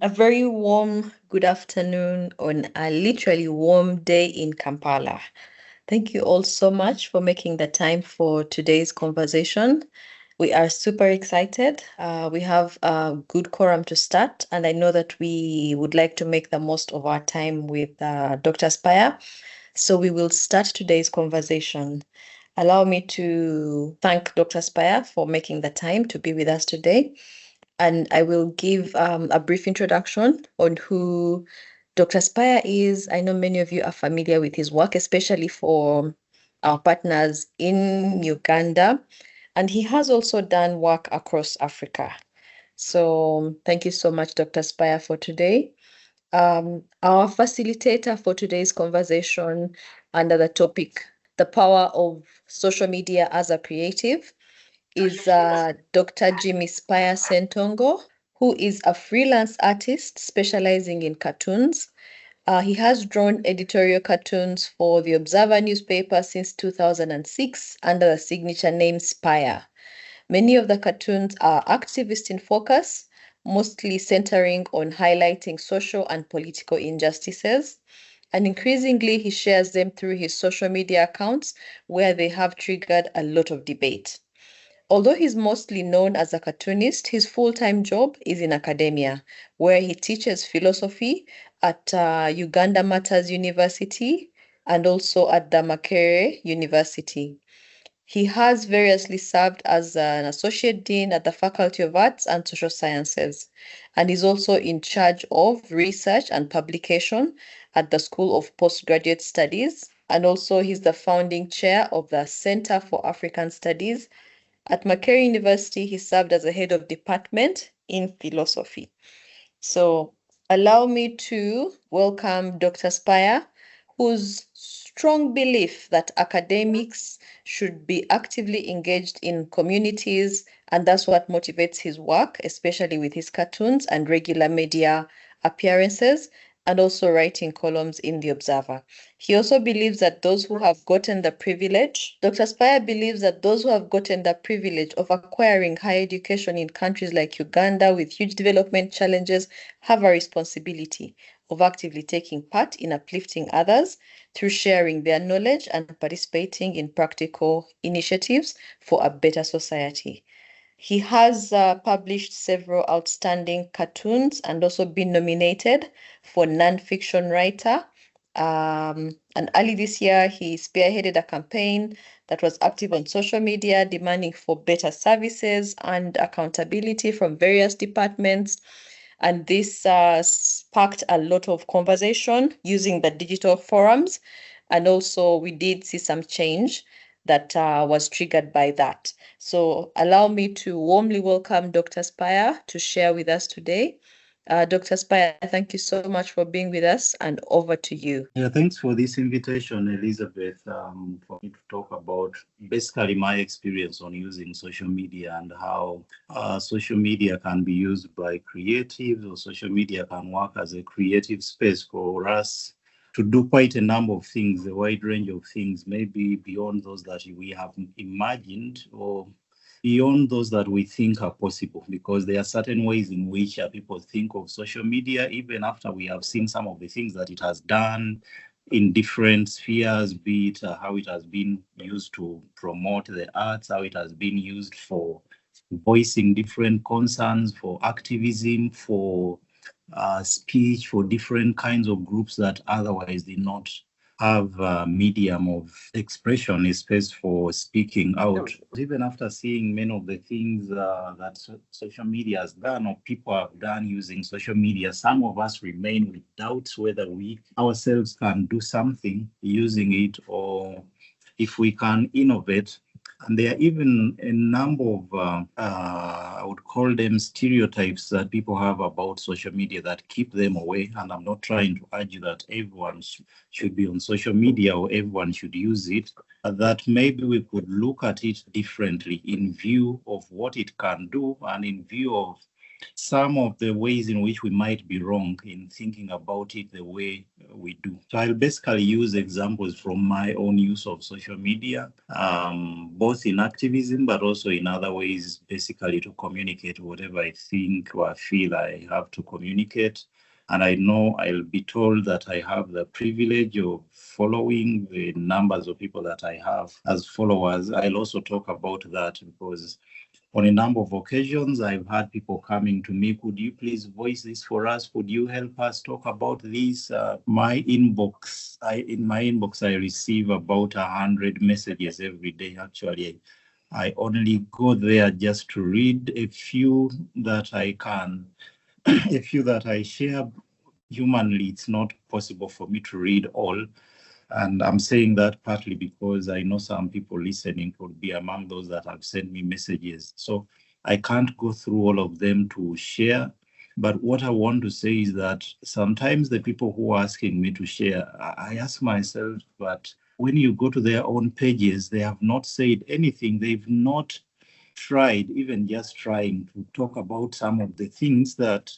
A very warm good afternoon on a literally warm day in Kampala. Thank you all so much for making the time for today's conversation. We are super excited. We have a good quorum to start, and I know that we would like to make the most of our time with Dr. Spire. So we will start today's conversation. Allow me to thank Dr. Spire for making the time to be with us today. And I will give a brief introduction on who Dr. Spire is. I know many of you are familiar with his work, especially for our partners in Uganda. And he has also done work across Africa. So thank you so much, Dr. Spire, for today. Our facilitator for today's conversation under the topic, the power of social media as a creative, is Dr. Spire Ssentongo, who is a freelance artist specializing in cartoons. He has drawn editorial cartoons for the Observer newspaper since 2006 under the signature name Spire. Many of the cartoons are activist in focus, mostly centering on highlighting social and political injustices. And increasingly, he shares them through his social media accounts, where they have triggered a lot of debate. Although he's mostly known as a cartoonist, his full-time job is in academia, where he teaches philosophy at Uganda Matters University and also at the Makerere University. He has variously served as an associate dean at the Faculty of Arts and Social Sciences, and is also in charge of research and publication at the School of Postgraduate Studies. And also he's the founding chair of the Center for African Studies. At Makerere University, he served as a head of department in philosophy. So allow me to welcome Dr. Spire, whose strong belief that academics should be actively engaged in communities, and that's what motivates his work, especially with his cartoons and regular media appearances, and also writing columns in The Observer. He also believes that those who have gotten the privilege, Dr. Spire believes that those who have gotten the privilege of acquiring higher education in countries like Uganda with huge development challenges have a responsibility of actively taking part in uplifting others through sharing their knowledge and participating in practical initiatives for a better society. He has published several outstanding cartoons and also been nominated for Nonfiction Writer. And early this year, he spearheaded a campaign that was active on social media, demanding for better services and accountability from various departments. And this sparked a lot of conversation using the digital forums. And also, we did see some change that was triggered by that. So allow me to warmly welcome Dr. Spire to share with us today. Dr. Spire, thank you so much for being with us, and over to you. Yeah, thanks for this invitation, Elizabeth, for me to talk about basically my experience on using social media and how social media can be used by creatives, or social media can work as a creative space for us to do quite a number of things, a wide range of things, maybe beyond those that we have imagined or beyond those that we think are possible, because there are certain ways in which people think of social media, even after we have seen some of the things that it has done in different spheres, be it how it has been used to promote the arts, how it has been used for voicing different concerns, for activism, for speech, for different kinds of groups that otherwise did not have a medium of expression, a space for speaking out. Even after seeing many of the things that social media has done or people have done using social media, some of us remain with doubts whether we ourselves can do something using it, or if we can innovate. And there are even a number of, I would call them stereotypes that people have about social media that keep them away. And I'm not trying to argue that everyone should be on social media or everyone should use it, that maybe we could look at it differently in view of what it can do and in view of some of the ways in which we might be wrong in thinking about it the way we do. So I'll basically use examples from my own use of social media, both in activism, but also in other ways, basically to communicate whatever I think or I feel I have to communicate. And I know I'll be told that I have the privilege of following the numbers of people that I have as followers. I'll also talk about that because on a number of occasions, I've had people coming to me, could you please voice this for us? Could you help us talk about this? In my inbox, I receive about 100 messages every day. Actually, I only go there just to read a few that I can, a few that I share. Humanly, it's not possible for me to read all. And I'm saying that partly because I know some people listening could be among those that have sent me messages. So I can't go through all of them to share. But what I want to say is that sometimes the people who are asking me to share, I ask myself, but when you go to their own pages, they have not said anything. They've not tried, even just trying to talk about some of the things that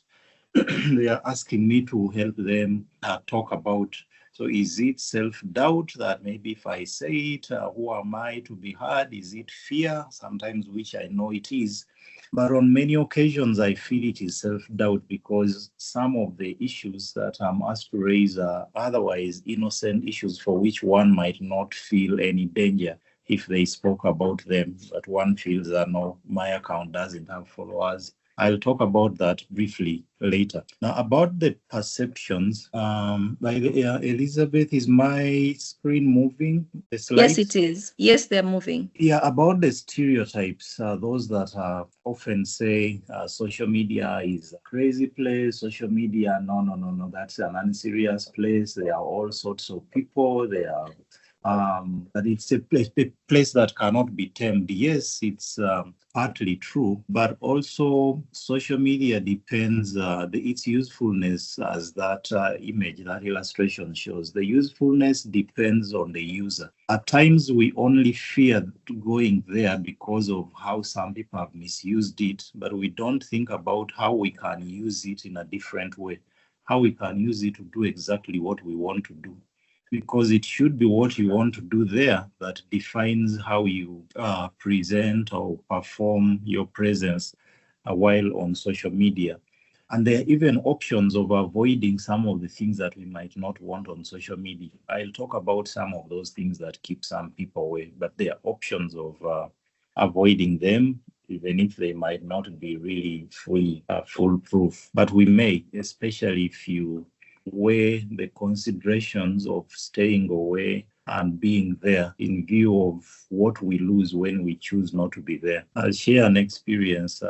they are asking me to help them talk about. So is it self-doubt that maybe if I say it, who am I to be heard? Is it fear? Sometimes, which I know it is. But on many occasions, I feel it is self-doubt because some of the issues that I'm asked to raise are otherwise innocent issues for which one might not feel any danger if they spoke about them. But one feels that no, my account doesn't have followers. I'll talk about that briefly later. Now, about the perceptions, by the Elizabeth, is my screen moving? The Yes, it slides? is. Yes, they're moving. Yeah, about the stereotypes, those that often say social media is a crazy place, social media, no, that's an unserious place. There are all sorts of people. There are that it's a place that cannot be tamed. Yes, it's partly true, but also social media depends, its usefulness, as that image, that illustration shows. The usefulness depends on the user. At times, we only fear going there because of how some people have misused it, but we don't think about how we can use it in a different way, how we can use it to do exactly what we want to do, because it should be what you want to do there that defines how you present or perform your presence while on social media. And there are even options of avoiding some of the things that we might not want on social media. I'll talk about some of those things that keep some people away, but there are options of avoiding them, even if they might not be really foolproof. But we may, especially if you weigh the considerations of staying away and being there in view of what we lose when we choose not to be there. I'll share an experience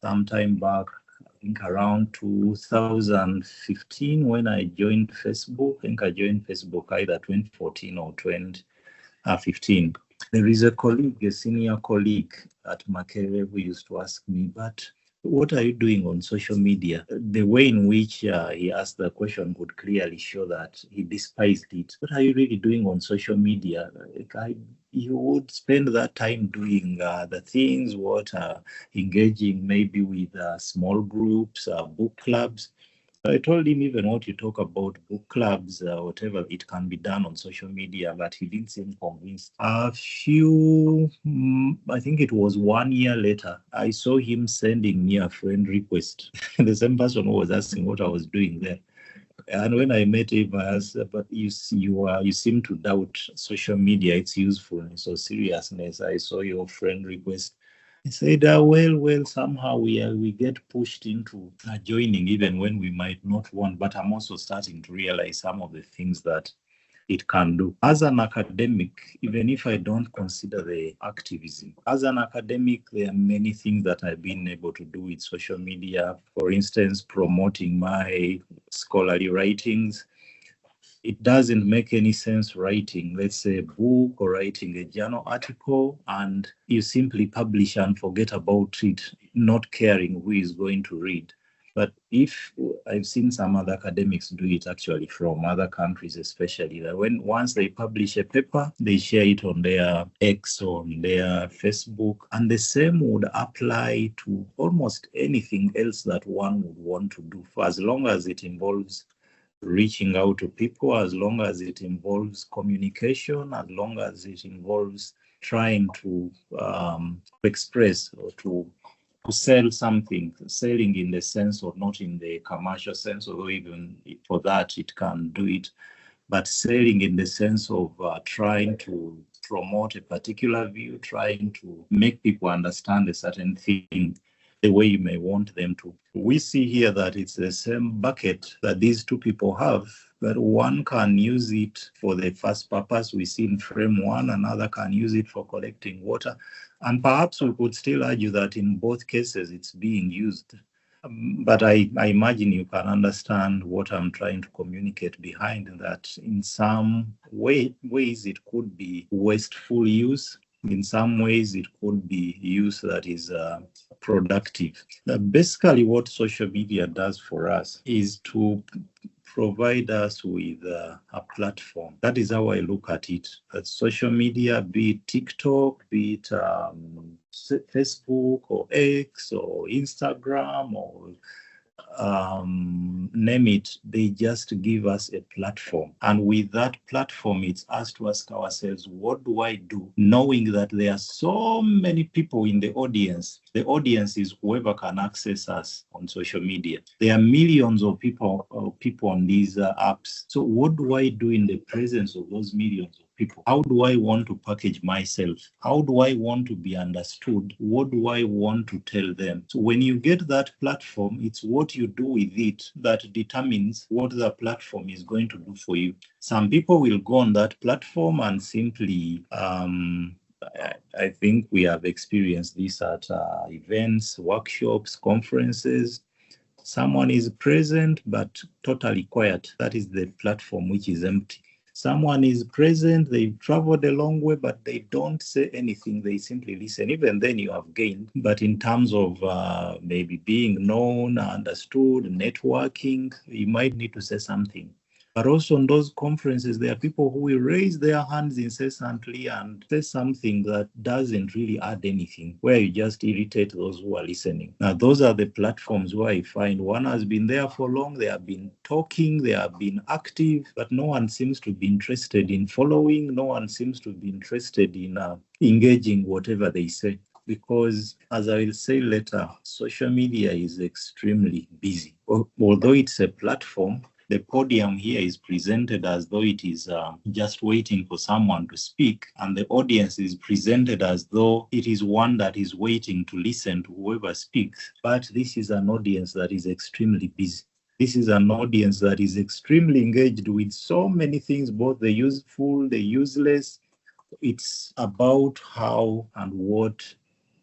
some time back, I think around 2015 when I joined Facebook. I think I joined Facebook either 2014 or 2015. There is a colleague, a senior colleague at Makerere who used to ask me, but what are you doing on social media? The way in which he asked the question would clearly show that he despised it. What are you really doing on social media? You would spend that time doing the things, engaging maybe with small groups, book clubs. I told him even what you talk about book clubs, whatever, it can be done on social media, but he didn't seem convinced. I think it was 1 year later, I saw him sending me a friend request. The same person who was asking what I was doing there. And when I met him, I asked, but you seem to doubt social media, its usefulness or seriousness. I saw your friend request. He said, well, somehow we get pushed into joining even when we might not want. But I'm also starting to realize some of the things that it can do. As an academic, even if I don't consider the activism, as an academic, there are many things that I've been able to do with social media. For instance, promoting my scholarly writings. It doesn't make any sense writing, let's say, a book or writing a journal article, and you simply publish and forget about it, not caring who is going to read. But if I've seen some other academics do it actually from other countries, especially that once they publish a paper, they share it on their X or on their Facebook, and the same would apply to almost anything else that one would want to do, for as long as it involves reaching out to people, as long as it involves communication, as long as it involves trying to express or to sell something, selling in the sense or not in the commercial sense, although even for that it can do it, but selling in the sense of trying to promote a particular view, trying to make people understand a certain thing the way you may want them to. We see here that it's the same bucket that these two people have, but one can use it for the first purpose we see in frame one, another can use it for collecting water. And perhaps we could still argue that in both cases it's being used. But I imagine you can understand what I'm trying to communicate behind that. In some ways, it could be wasteful use. In some ways, it could be use that is productive. Basically, what social media does for us is to provide us with a platform. That is how I look at it. Social media, be it TikTok, be it Facebook or X or Instagram or name it, they just give us a platform. And with that platform, it's us to ask ourselves, what do I do? Knowing that there are so many people in the audience. The audience is whoever can access us on social media. There are millions of people on these apps. So what do I do in the presence of those millions of people? How do I want to package myself? How do I want to be understood? What do I want to tell them? So when you get that platform, it's what you do with it that determines what the platform is going to do for you. Some people will go on that platform and simply I think we have experienced this at events, workshops, conferences. Someone is present but totally quiet. That is the platform which is empty. Someone is present, they've traveled a long way, but they don't say anything. They simply listen. Even then you have gained. But in terms of maybe being known, understood, networking, you might need to say something. But also in those conferences, there are people who will raise their hands incessantly and say something that doesn't really add anything, where you just irritate those who are listening. Now, those are the platforms where I find one has been there for long, they have been talking, they have been active, but no one seems to be interested in following, no one seems to be interested in engaging whatever they say. Because, as I will say later, social media is extremely busy. Although it's a platform, the podium here is presented as though it is just waiting for someone to speak, and the audience is presented as though it is one that is waiting to listen to whoever speaks. But this is an audience that is extremely busy. This is an audience that is extremely engaged with so many things, both the useful, the useless. It's about how and what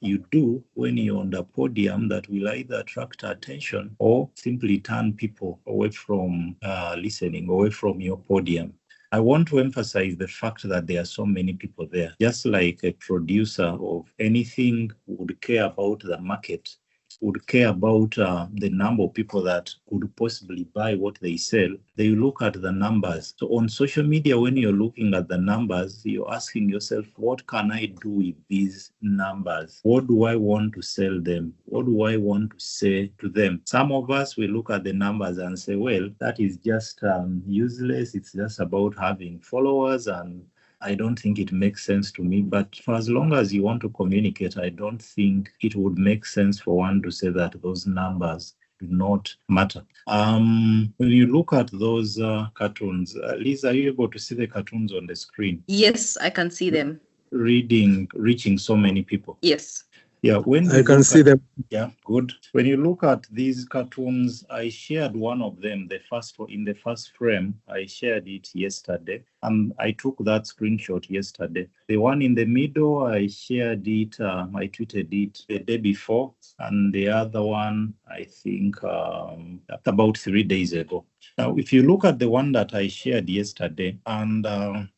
you do when you're on the podium that will either attract attention or simply turn people away from listening, away from your podium. I want to emphasize the fact that there are so many people there. Just like a producer of anything would care about the market, would care about the number of people that could possibly buy what they sell, they look at the numbers. So on social media, when you're looking at the numbers, you're asking yourself, what can I do with these numbers? What do I want to sell them? What do I want to say to them? Some of us will look at the numbers and say, well, that is just useless. It's just about having followers, and I don't think it makes sense to me. But for as long as you want to communicate, I don't think it would make sense for one to say that those numbers do not matter. When you look at those cartoons, Liz, are you able to see the cartoons on the screen? Yes, I can see them. Reaching so many people. Yes. Yeah, when I can see them. Yeah, good. When you look at these cartoons, I shared one of them, the first one in the first frame. I shared it yesterday, and I took that screenshot yesterday. The one in the middle, I shared it. I tweeted it the day before, and the other one, I think, about 3 days ago. Now, if you look at the one that I shared yesterday, and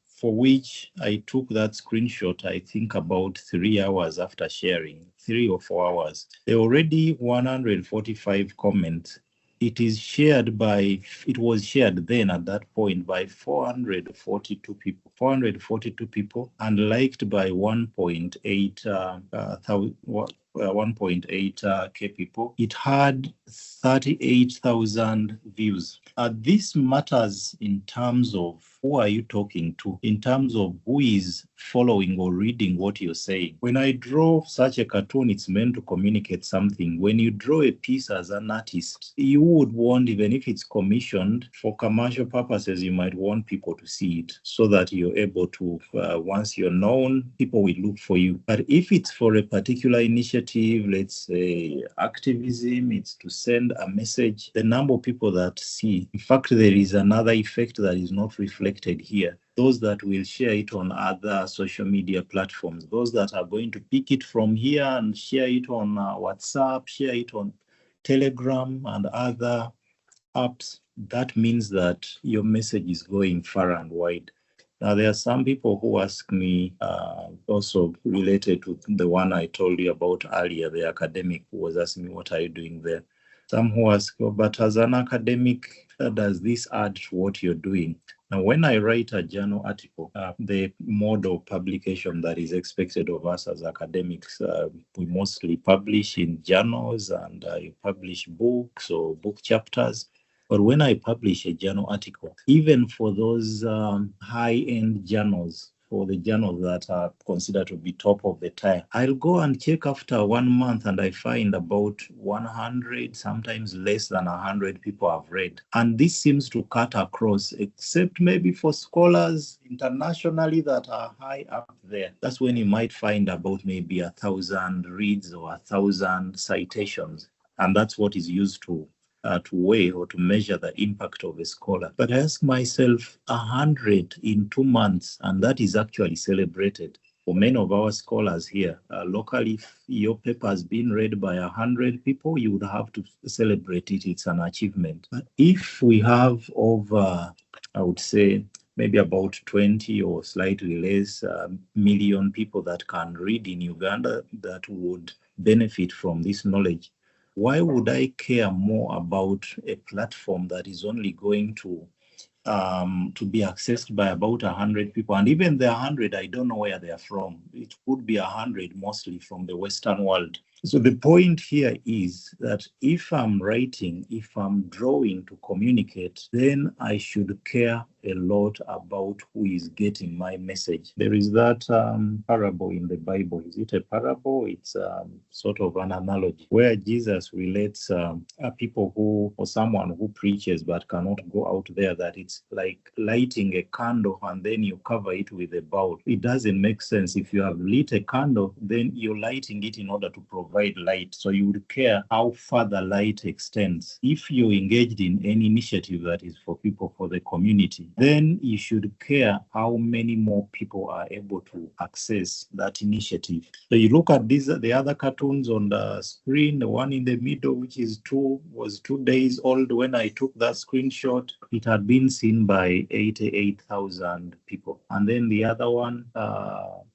for which I took that screenshot, I think about 3 hours after sharing, 3 or 4 hours. There were already 145 comments it was shared then at that point by 442 people, 442 people, and liked by 1.8 K people. It had 38,000 views. This matters in terms of who are you talking to, in terms of who is following or reading what you're saying. When I draw such a cartoon, it's meant to communicate something. When you draw a piece as an artist, you would want, even if it's commissioned for commercial purposes, you might want people to see it so that you're able to, once you're known, people will look for you. But if it's for a particular initiative, let's say activism, it's to send a message, the number of people that see, in fact, there is another effect that is not reflected here. Those that will share it on other social media platforms, those that are going to pick it from here and share it on WhatsApp, share it on Telegram and other apps, that means that your message is going far and wide. Now, there are some people who ask me, also related to the one I told you about earlier, the academic who was asking me, what are you doing there? Some who ask, oh, but as an academic, does this add to what you're doing? Now, when I write a journal article, the mode of publication that is expected of us as academics, we mostly publish in journals and you publish books or book chapters. But when I publish a journal article, even for those high-end journals, for the journals that are considered to be top of the tier, I'll go and check after 1 month and I find about 100, sometimes less than 100 people have read. And this seems to cut across, except maybe for scholars internationally that are high up there. That's when you might find about maybe 1,000 reads or 1,000 citations. And that's what is used to weigh or to measure the impact of a scholar. But I ask myself, 100 in 2 months, and that is actually celebrated. For many of our scholars here, locally, if your paper has been read by 100 people, you would have to celebrate it. It's an achievement. But if we have over, I would say, maybe about 20 or slightly less million people that can read in Uganda that would benefit from this knowledge, why would I care more about a platform that is only going to be accessed by about 100 people? And even the 100, I don't know where they are from. It could be 100 mostly from the Western world. So the point here is that if I'm writing, if I'm drawing to communicate, then I should care a lot about who is getting my message. There is that parable in the Bible. Is it a parable? It's sort of an analogy where Jesus relates people who, or someone who preaches but cannot go out there, that it's like lighting a candle and then you cover it with a bulb. It doesn't make sense. If you have lit a candle, then you're lighting it in order to provide light. So you would care how far the light extends. If you're engaged in any initiative that is for people, for the community, then you should care how many more people are able to access that initiative. So you look at the other cartoons on the screen, the one in the middle, which was 2 days old. When I took that screenshot, it had been seen by 88,000 people. And then the other one,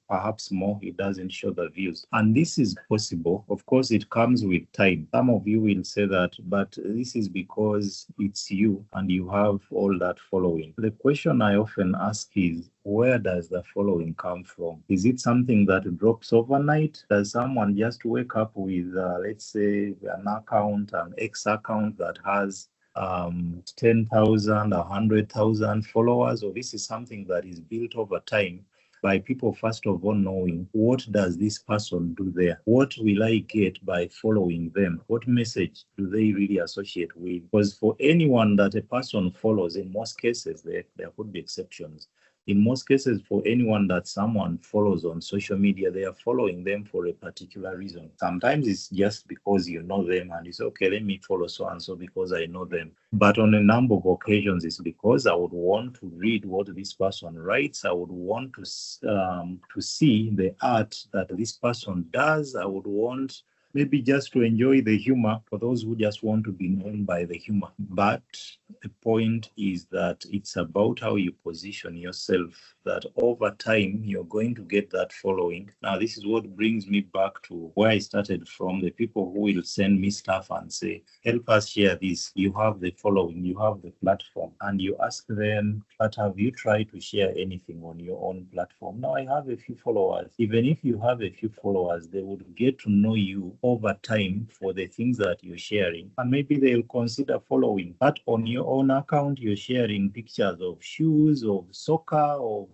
perhaps more, it doesn't show the views. And this is possible. Of course, it comes with time. Some of you will say that, but this is because it's you and you have all that following. The question I often ask is, where does the following come from? Is it something that drops overnight? Does someone just wake up with, let's say, an account, an X account that has 10,000, 100,000 followers? Or this is something that is built over time by people, first of all, knowing what does this person do there? What will I get by following them? What message do they really associate with? Because for anyone that a person follows, in most cases, there could be exceptions. In most cases, for anyone that someone follows on social media, they are following them for a particular reason. Sometimes it's just because you know them and it's okay, let me follow so-and-so because I know them. But on a number of occasions, it's because I would want to read what this person writes. I would want to see the art that this person does. I would want maybe just to enjoy the humor, for those who just want to be known by the humor. But the point is that it's about how you position yourself, that over time you're going to get that following. Now, this is what brings me back to where I started from, the people who will send me stuff and say, help us share this. You have the following, you have the platform, and you ask them, but have you tried to share anything on your own platform? Now, I have a few followers. Even if you have a few followers, they would get to know you over time for the things that you're sharing, and maybe they'll consider following. But on your own account, you're sharing pictures of shoes, of soccer, of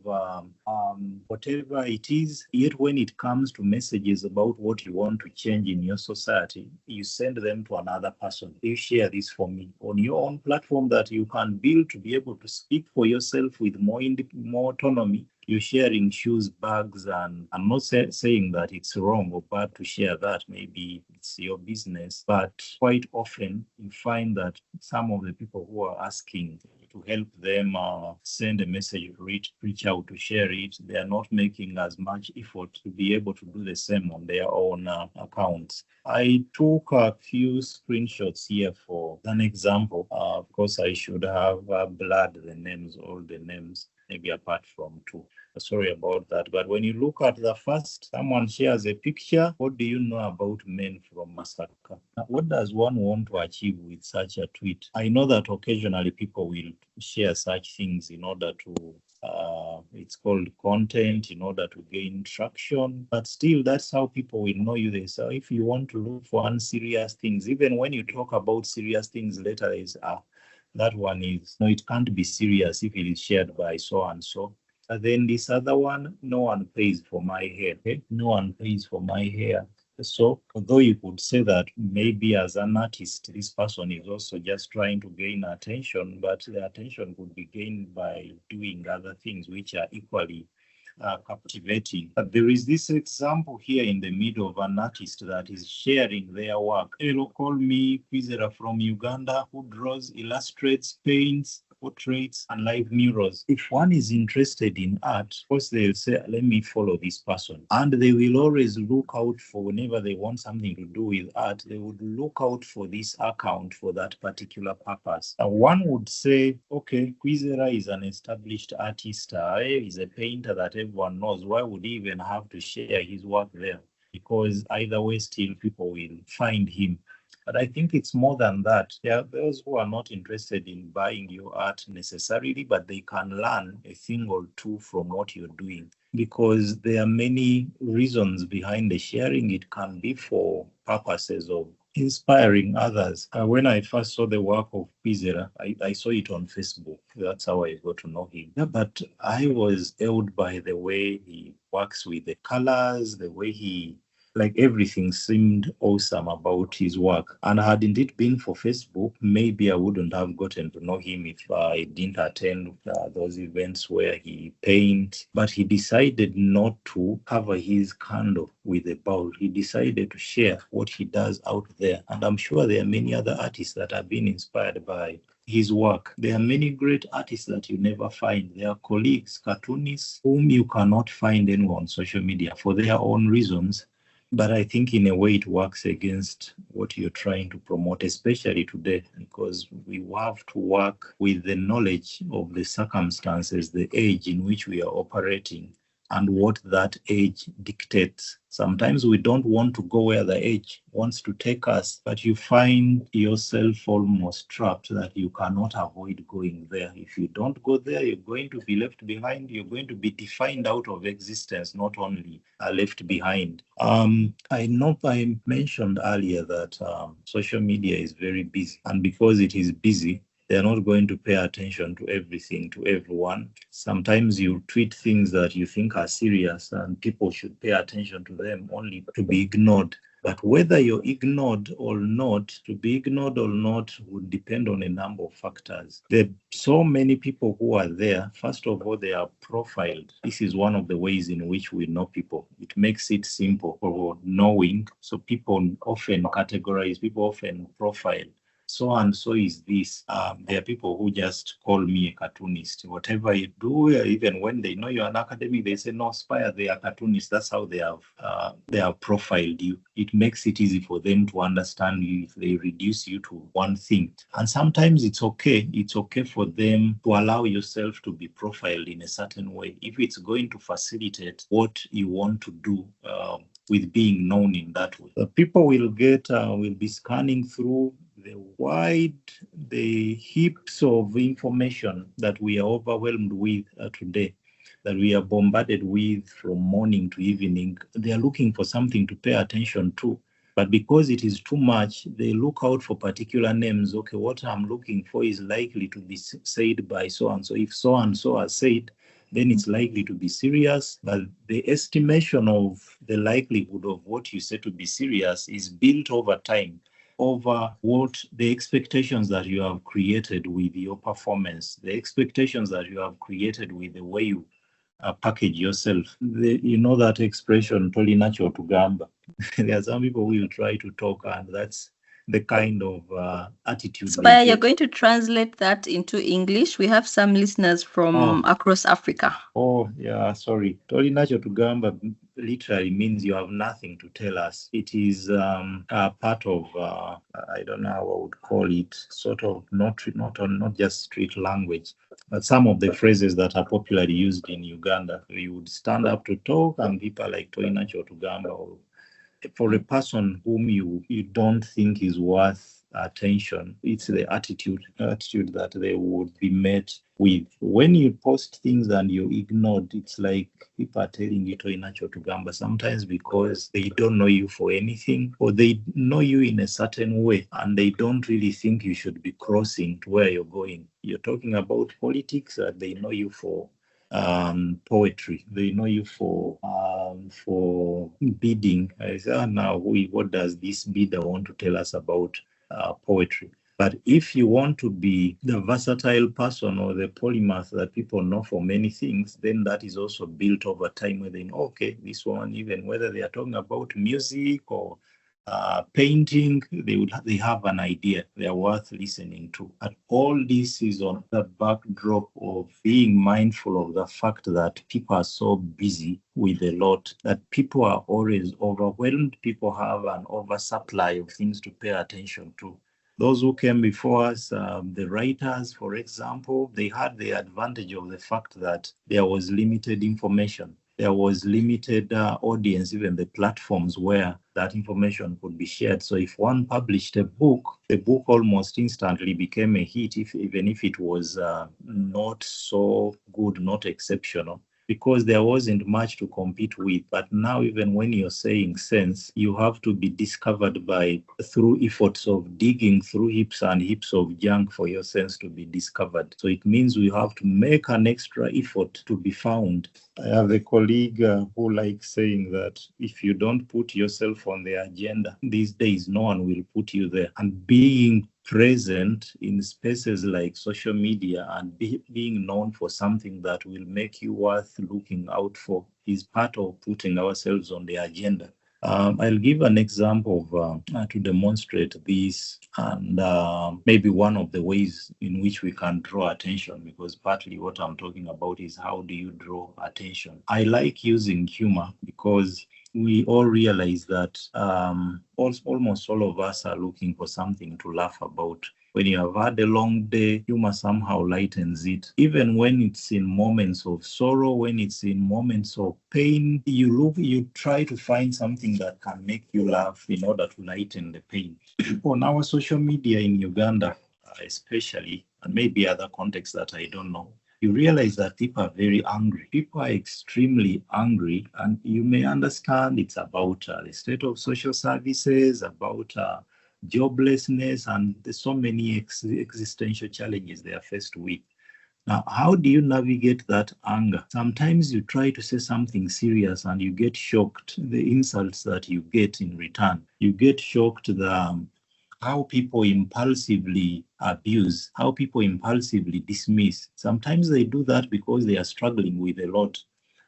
whatever it is. Yet when it comes to messages about what you want to change in your society, you send them to another person. You share this for me on your own platform that you can build to be able to speak for yourself with more autonomy. You're sharing shoes, bags, and I'm not saying that it's wrong or bad to share that. Maybe it's your business, but quite often you find that some of the people who are asking to help them send a message, reach out to share it, they are not making as much effort to be able to do the same on their own accounts. I took a few screenshots here for an example. Of course, I should have blurred the names, all the names, maybe apart from two. Sorry about that. But when you look at the first, someone shares a picture. What do you know about men from Masaka? Now, what does one want to achieve with such a tweet? I know that occasionally people will share such things in order to it's called content, in order to gain traction. But still, that's how people will know you. They say, if you want to look for unserious things, even when you talk about serious things later, is that one is, no, it can't be serious if it is shared by so and so. And then this other one, no one pays for my hair. Okay? No one pays for my hair. So, although you could say that maybe as an artist, this person is also just trying to gain attention, but the attention could be gained by doing other things which are equally captivating. But there is this example here in the middle of an artist that is sharing their work. Hello, call me Kwizera from Uganda, who draws, illustrates, paints, portraits, and live murals. If one is interested in art, of course they'll say, let me follow this person. And they will always look out for, whenever they want something to do with art, they would look out for this account for that particular purpose. One would say, okay, Kwizera is an established artist. He's a painter that everyone knows. Why would he even have to share his work there? Because either way, still people will find him. But I think it's more than that. There are those who are not interested in buying your art necessarily, but they can learn a thing or two from what you're doing, because there are many reasons behind the sharing. It can be for purposes of inspiring others. When I first saw the work of Kwizera, I saw it on Facebook. That's how I got to know him. Yeah, but I was held by the way he works with the colors, the way he, like, everything seemed awesome about his work. And hadn't it been for Facebook, maybe I wouldn't have gotten to know him if I didn't attend those events where he paints. But he decided not to cover his candle with a bowl. He decided to share what he does out there. And I'm sure there are many other artists that have been inspired by his work. There are many great artists that you never find. There are colleagues, cartoonists, whom you cannot find anywhere on social media for their own reasons. But I think in a way it works against what you're trying to promote, especially today, because we have to work with the knowledge of the circumstances, the age in which we are operating, and what that age dictates. Sometimes we don't want to go where the age wants to take us, but you find yourself almost trapped that you cannot avoid going there. If you don't go there, you're going to be left behind. You're going to be defined out of existence, not only left behind. I know I mentioned earlier that social media is very busy, and because it is busy, they're not going to pay attention to everything, to everyone. Sometimes you tweet things that you think are serious and people should pay attention to them, only to be ignored. But whether you're ignored or not, to be ignored or not would depend on a number of factors. There are so many people who are there. First of all, they are profiled. This is one of the ways in which we know people. It makes it simple for knowing. So people often categorize, people often profile so and so is this. There are people who just call me a cartoonist. Whatever you do, even when they know you're an academic, they say, no, Spire, they are cartoonists. That's how they have profiled you. It makes it easy for them to understand you if they reduce you to one thing. And sometimes it's okay. It's okay for them to allow yourself to be profiled in a certain way if it's going to facilitate what you want to do. With being known in that way, the people will be scanning through the heaps of information that we are overwhelmed with today, that we are bombarded with from morning to evening. They are looking for something to pay attention to. But because it is too much, they look out for particular names. Okay, what I'm looking for is likely to be said by so and so. If so and so are said, then it's likely to be serious. But the estimation of the likelihood of what you say to be serious is built over time, over what the expectations that you have created with your performance, the expectations that you have created with the way you package yourself. You know that expression, toli nacho tugamba. There are some people who will try to talk, and that's the kind of attitude. Spire, you're going to translate that into English. We have some listeners from across Africa. Oh, yeah, sorry. Toli nacho tugamba literally means you have nothing to tell us. It is a part of, I don't know how I would call it, sort of not just street language, but some of the phrases that are popularly used in Uganda. You would stand up to talk, and people are like toli nacho tugamba, or for a person whom you don't think is worth attention. It's the attitude that they would be met with. When you post things and you ignored, it's like people are telling you to inacho to gamba, sometimes because they don't know you for anything, or they know you in a certain way and they don't really think you should be crossing to where you're going. You're talking about politics, they know you for poetry. They know you for bidding. I say, now what does this bidder want to tell us about poetry? But if you want to be the versatile person or the polymath that people know for many things, then that is also built over time where they know, okay, this one, even whether they are talking about music or painting, they have an idea they are worth listening to. And all this is on the backdrop of being mindful of the fact that people are so busy with a lot, that people are always overwhelmed. People have an oversupply of things to pay attention to. Those who came before us, the writers, for example, they had the advantage of the fact that there was limited information. There was limited audience, even the platforms where that information could be shared. So if one published a book, the book almost instantly became a hit, even if it was not so good, not exceptional, because there wasn't much to compete with. But now, even when you're saying sense, you have to be discovered through efforts of digging through heaps and heaps of junk for your sense to be discovered. So it means we have to make an extra effort to be found. I have a colleague who likes saying that if you don't put yourself on the agenda these days, no one will put you there. And being present in spaces like social media and being known for something that will make you worth looking out for is part of putting ourselves on the agenda. I'll give an example to demonstrate this, and maybe one of the ways in which we can draw attention, because partly what I'm talking about is how do you draw attention. I like using humor because we all realize that almost all of us are looking for something to laugh about. When you have had a long day, humor somehow lightens it. Even when it's in moments of sorrow, when it's in moments of pain, you try to find something that can make you laugh in order to lighten the pain. On our social media in Uganda, especially, and maybe other contexts that I don't know, you realize that people are very angry. People are extremely angry, and you may understand it's about the state of social services, about joblessness, and there's so many existential challenges they are faced with. Now, how do you navigate that anger? Sometimes you try to say something serious and you get shocked, the insults that you get in return. You get shocked how people impulsively abuse, how people impulsively dismiss. Sometimes they do that because they are struggling with a lot.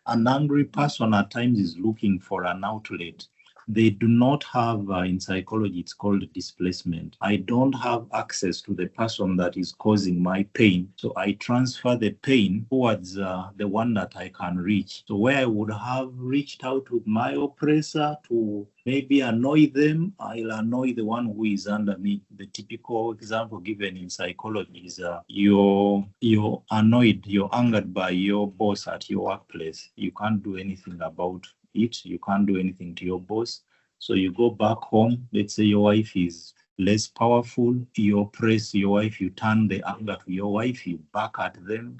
An angry person at times is looking for an outlet. they do not have, in psychology, it's called displacement. I don't have access to the person that is causing my pain. So I transfer the pain towards the one that I can reach. So where I would have reached out to my oppressor to maybe annoy them, I'll annoy the one who is under me. The typical example given in psychology is you're annoyed, you're angered by your boss at your workplace. You can't do anything about it. You can't do anything to your boss. So you go back home. Let's say your wife is less powerful. You oppress your wife. You turn the anger to your wife. You back at them.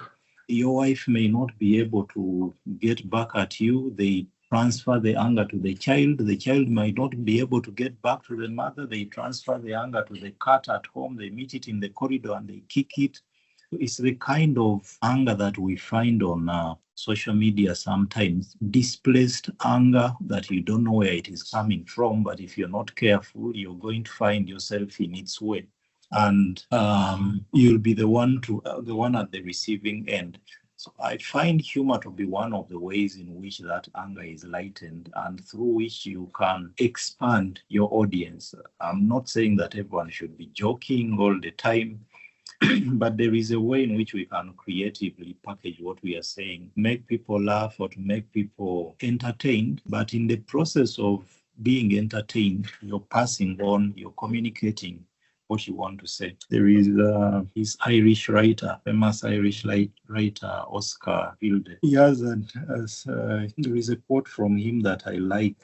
Your wife may not be able to get back at you. They transfer the anger to the child. The child might not be able to get back to the mother. They transfer the anger to the cat at home. They meet it in the corridor and they kick it. It's the kind of anger that we find on social media sometimes, displaced anger that you don't know where it is coming from, but if you're not careful, you're going to find yourself in its way. And you'll be the one at the receiving end. So I find humor to be one of the ways in which that anger is lightened and through which you can expand your audience. I'm not saying that everyone should be joking all the time, but there is a way in which we can creatively package what we are saying, make people laugh or to make people entertained. But in the process of being entertained, you're passing on, you're communicating what you want to say. There is this Irish writer, famous Irish writer, Oscar Wilde. He has there is a quote from him that I like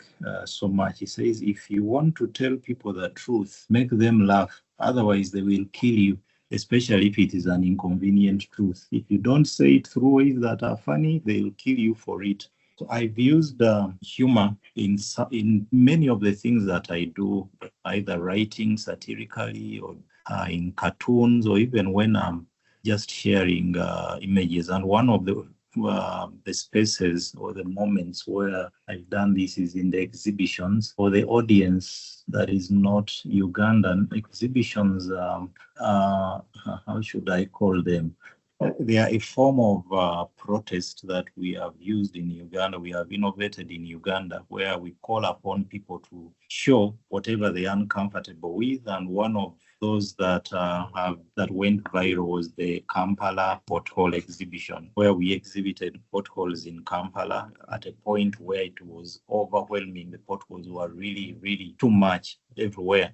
so much. He says, if you want to tell people the truth, make them laugh. Otherwise, they will kill you, especially if it is an inconvenient truth. If you don't say it through ways that are funny, they'll kill you for it. So I've used humor in many of the things that I do, either writing satirically or in cartoons, or even when I'm just sharing images. And one of the spaces or the moments where I've done this is in the exhibitions. For the audience that is not Ugandan, exhibitions, how should I call them? They are a form of protest that we have used in Uganda. We have innovated in Uganda, where we call upon people to show whatever they are uncomfortable with. And one of those that went viral was the Kampala pothole exhibition, where we exhibited potholes in Kampala at a point where it was overwhelming. The potholes were really, really too much everywhere.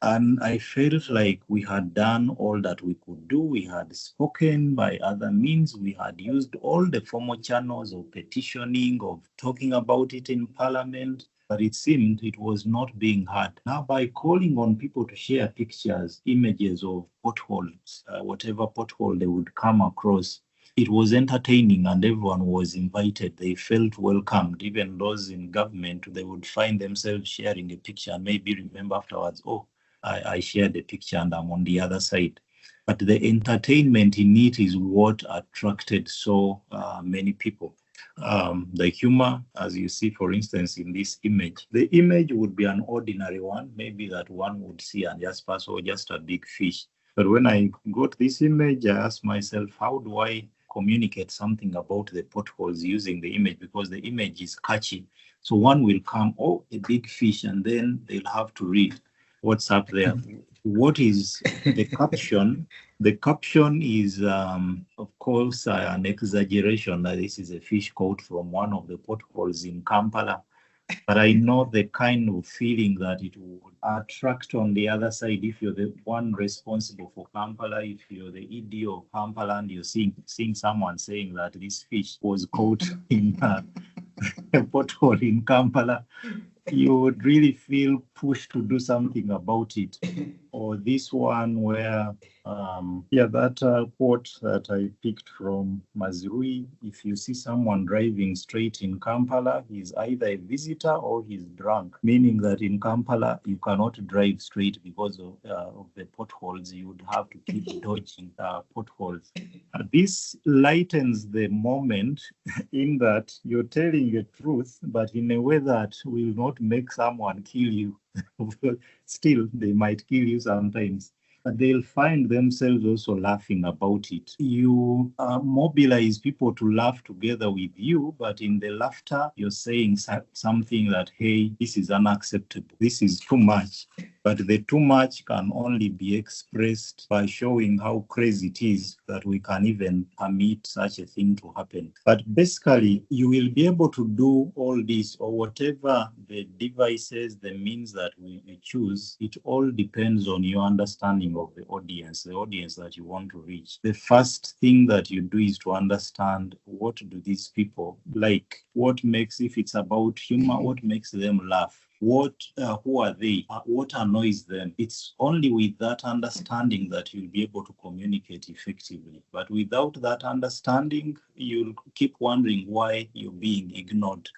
And I felt like we had done all that we could do. We had spoken by other means. We had used all the formal channels of petitioning, of talking about it in Parliament, but it seemed it was not being heard. Now, by calling on people to share pictures, images of potholes, whatever pothole they would come across, it was entertaining and everyone was invited. They felt welcomed. Even those in government, they would find themselves sharing a picture and maybe remember afterwards, oh, I shared the picture and I'm on the other side. But the entertainment in it is what attracted so many people. The humor, as you see, for instance, in this image, the image would be an ordinary one, maybe that one would see and just pass, or just a big fish. But when I got this image, I asked myself, how do I communicate something about the potholes using the image? Because the image is catchy. So one will come, oh, a big fish, and then they'll have to read what's up there. What is the caption? The caption is, of course, an exaggeration that this is a fish caught from one of the potholes in Kampala. But I know the kind of feeling that it would attract on the other side if you're the one responsible for Kampala, if you're the ED of Kampala and you're seeing someone saying that this fish was caught in a pothole in Kampala, you would really feel pushed to do something about it. Or this one where, that quote that I picked from Mazrui, if you see someone driving straight in Kampala, he's either a visitor or he's drunk, meaning that in Kampala, you cannot drive straight because of the potholes. You would have to keep dodging potholes. This lightens the moment in that you're telling the truth, but in a way that will not make someone kill you. Still, they might kill you sometimes. but they'll find themselves also laughing about it. You mobilize people to laugh together with you, but in the laughter, you're saying something that, hey, this is unacceptable. This is too much. But the too much can only be expressed by showing how crazy it is that we can even permit such a thing to happen. But basically, you will be able to do all this, or whatever the devices, the means that we choose. It all depends on your understanding of the audience that you want to reach. The first thing that you do is to understand, what do these people like? What makes, if it's about humor, what makes them laugh? Who are they? What annoys them? It's only with that understanding that you'll be able to communicate effectively. But without that understanding, you'll keep wondering why you're being ignored.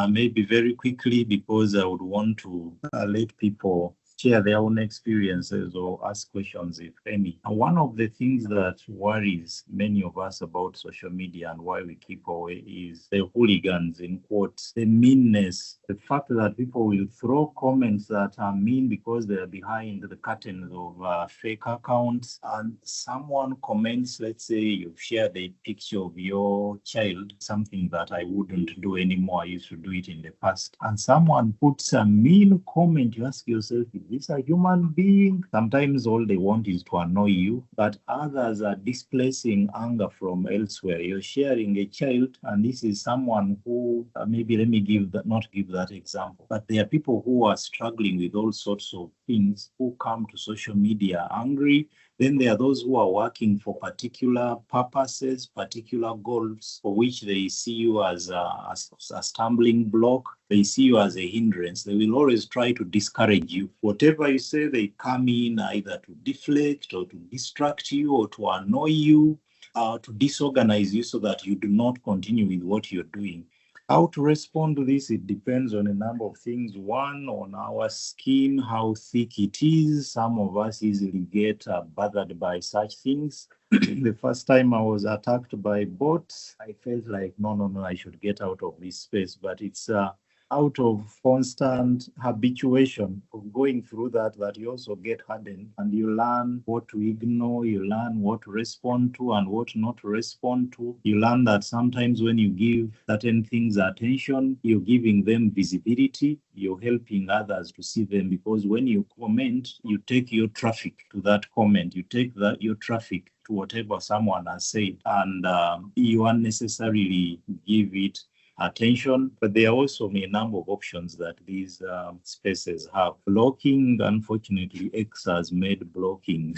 Maybe very quickly, because I would want to let people share their own experiences or ask questions, if any. And one of the things that worries many of us about social media and why we keep away is the hooligans, in quotes, the meanness, the fact that people will throw comments that are mean because they are behind the curtains of fake accounts. And someone comments, let's say you've shared a picture of your child, something that I wouldn't do anymore. I used to do it in the past. And someone puts a mean comment. You ask yourself, is this a human being? Sometimes all they want is to annoy you, but others are displacing anger from elsewhere. You're sharing a child, and this is someone who, maybe let me not give that example, but there are people who are struggling with all sorts of things who come to social media angry. Then there are those who are working for particular purposes, particular goals, for which they see you as a stumbling block. They see you as a hindrance. They will always try to discourage you. Whatever you say, they come in either to deflect or to distract you or to annoy you, to disorganize you so that you do not continue with what you're doing. How to respond to this, it depends on a number of things. One, on our skin, how thick it is. Some of us easily get bothered by such things. The first time I was attacked by bots, I felt like, no, I should get out of this space. But it's out of constant habituation of going through that you also get hardened, and you learn what to ignore, you learn what to respond to and what not to respond to. You learn that sometimes when you give certain things attention, you're giving them visibility, you're helping others to see them, because when you comment, you take your traffic to that comment, you take your traffic to whatever someone has said, and you unnecessarily give it attention. But there are also a number of options that these spaces have. Blocking, unfortunately, X has made blocking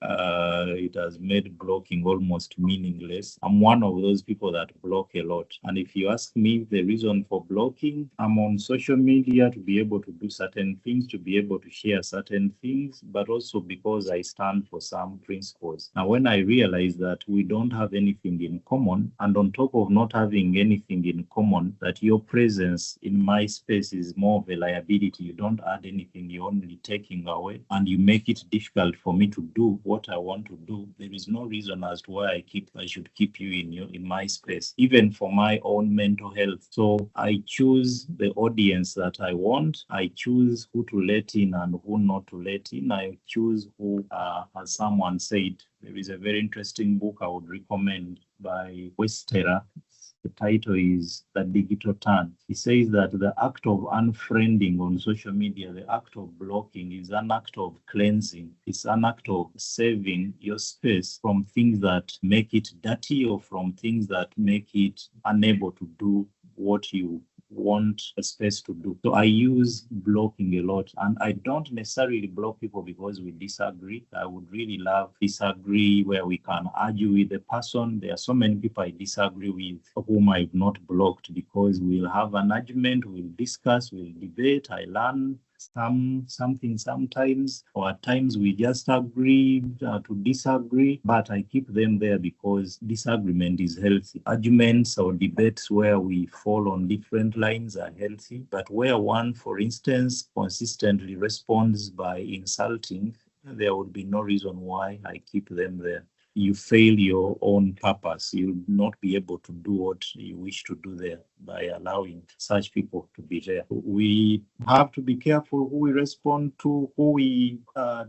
it has made blocking almost meaningless. I'm one of those people that block a lot. And if you ask me the reason for blocking, I'm on social media to be able to do certain things, to be able to share certain things, but also because I stand for some principles. Now, when I realize that we don't have anything in common, and on top of not having anything in common, that your presence in my space is more of a liability. You don't add anything, you're only taking away, and you make it difficult for me to do what I want to do. There is no reason as to why I should keep you in my space, even for my own mental health. So I choose the audience that I want. I choose who to let in and who not to let in. I choose who, as someone said, there is a very interesting book I would recommend by Westera. The title is The Digital Turn. He says that the act of unfriending on social media, the act of blocking, is an act of cleansing. It's an act of saving your space from things that make it dirty or from things that make it unable to do what you want a space to do. So I use blocking a lot, and I don't necessarily block people because we disagree. I would really love disagree where we can argue with the person. There are so many people I disagree with whom I've not blocked, because we'll have an argument, we'll discuss, we'll debate, I learn something sometimes, or at times we just agree to disagree, but I keep them there because disagreement is healthy. Arguments or debates where we fall on different lines are healthy, but where one, for instance, consistently responds by insulting, there would be no reason why I keep them there. you fail your own purpose. You'll not be able to do what you wish to do there by allowing such people to be there. We have to be careful who we respond to, who we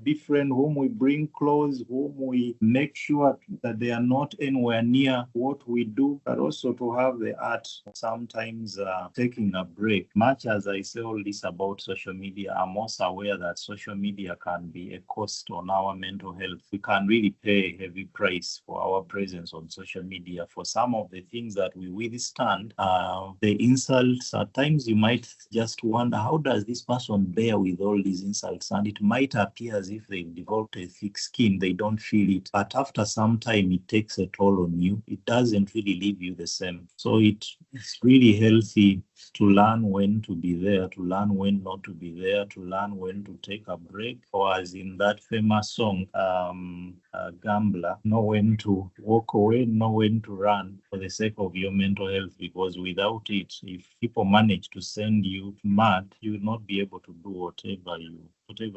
befriend, whom we bring close, whom we make sure that they are not anywhere near what we do, but also to have the art sometimes taking a break. Much as I say all this about social media, I'm also aware that social media can be a cost on our mental health. We can really pay a heavy price for our presence on social media for some of the things that we withstand. The insults, at times you might just wonder, how does this person bear with all these insults? And it might appear as if they've developed a thick skin, they don't feel it. But after some time, it takes a toll on you. It doesn't really leave you the same. So it's really healthy to learn when to be there, to learn when not to be there, to learn when to take a break, or as in that famous song, Gambler, know when to walk away, know when to run for the sake of your mental health, because without it, if people manage to send you mad, you will not be able to do whatever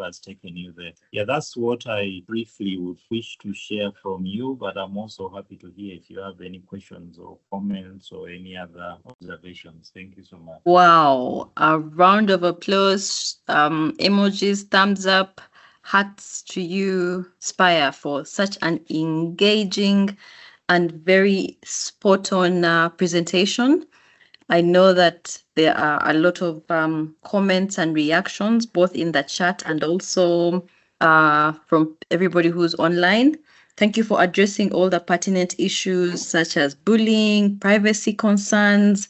has taken you there. Yeah, that's what I briefly would wish to share from you, but I'm also happy to hear if you have any questions or comments or any other observations. Thank you so much. Wow, a round of applause, emojis, thumbs up, hats to you, Spire, for such an engaging and very spot on presentation. I know that there are a lot of comments and reactions, both in the chat and also from everybody who's online. Thank you for addressing all the pertinent issues such as bullying, privacy concerns,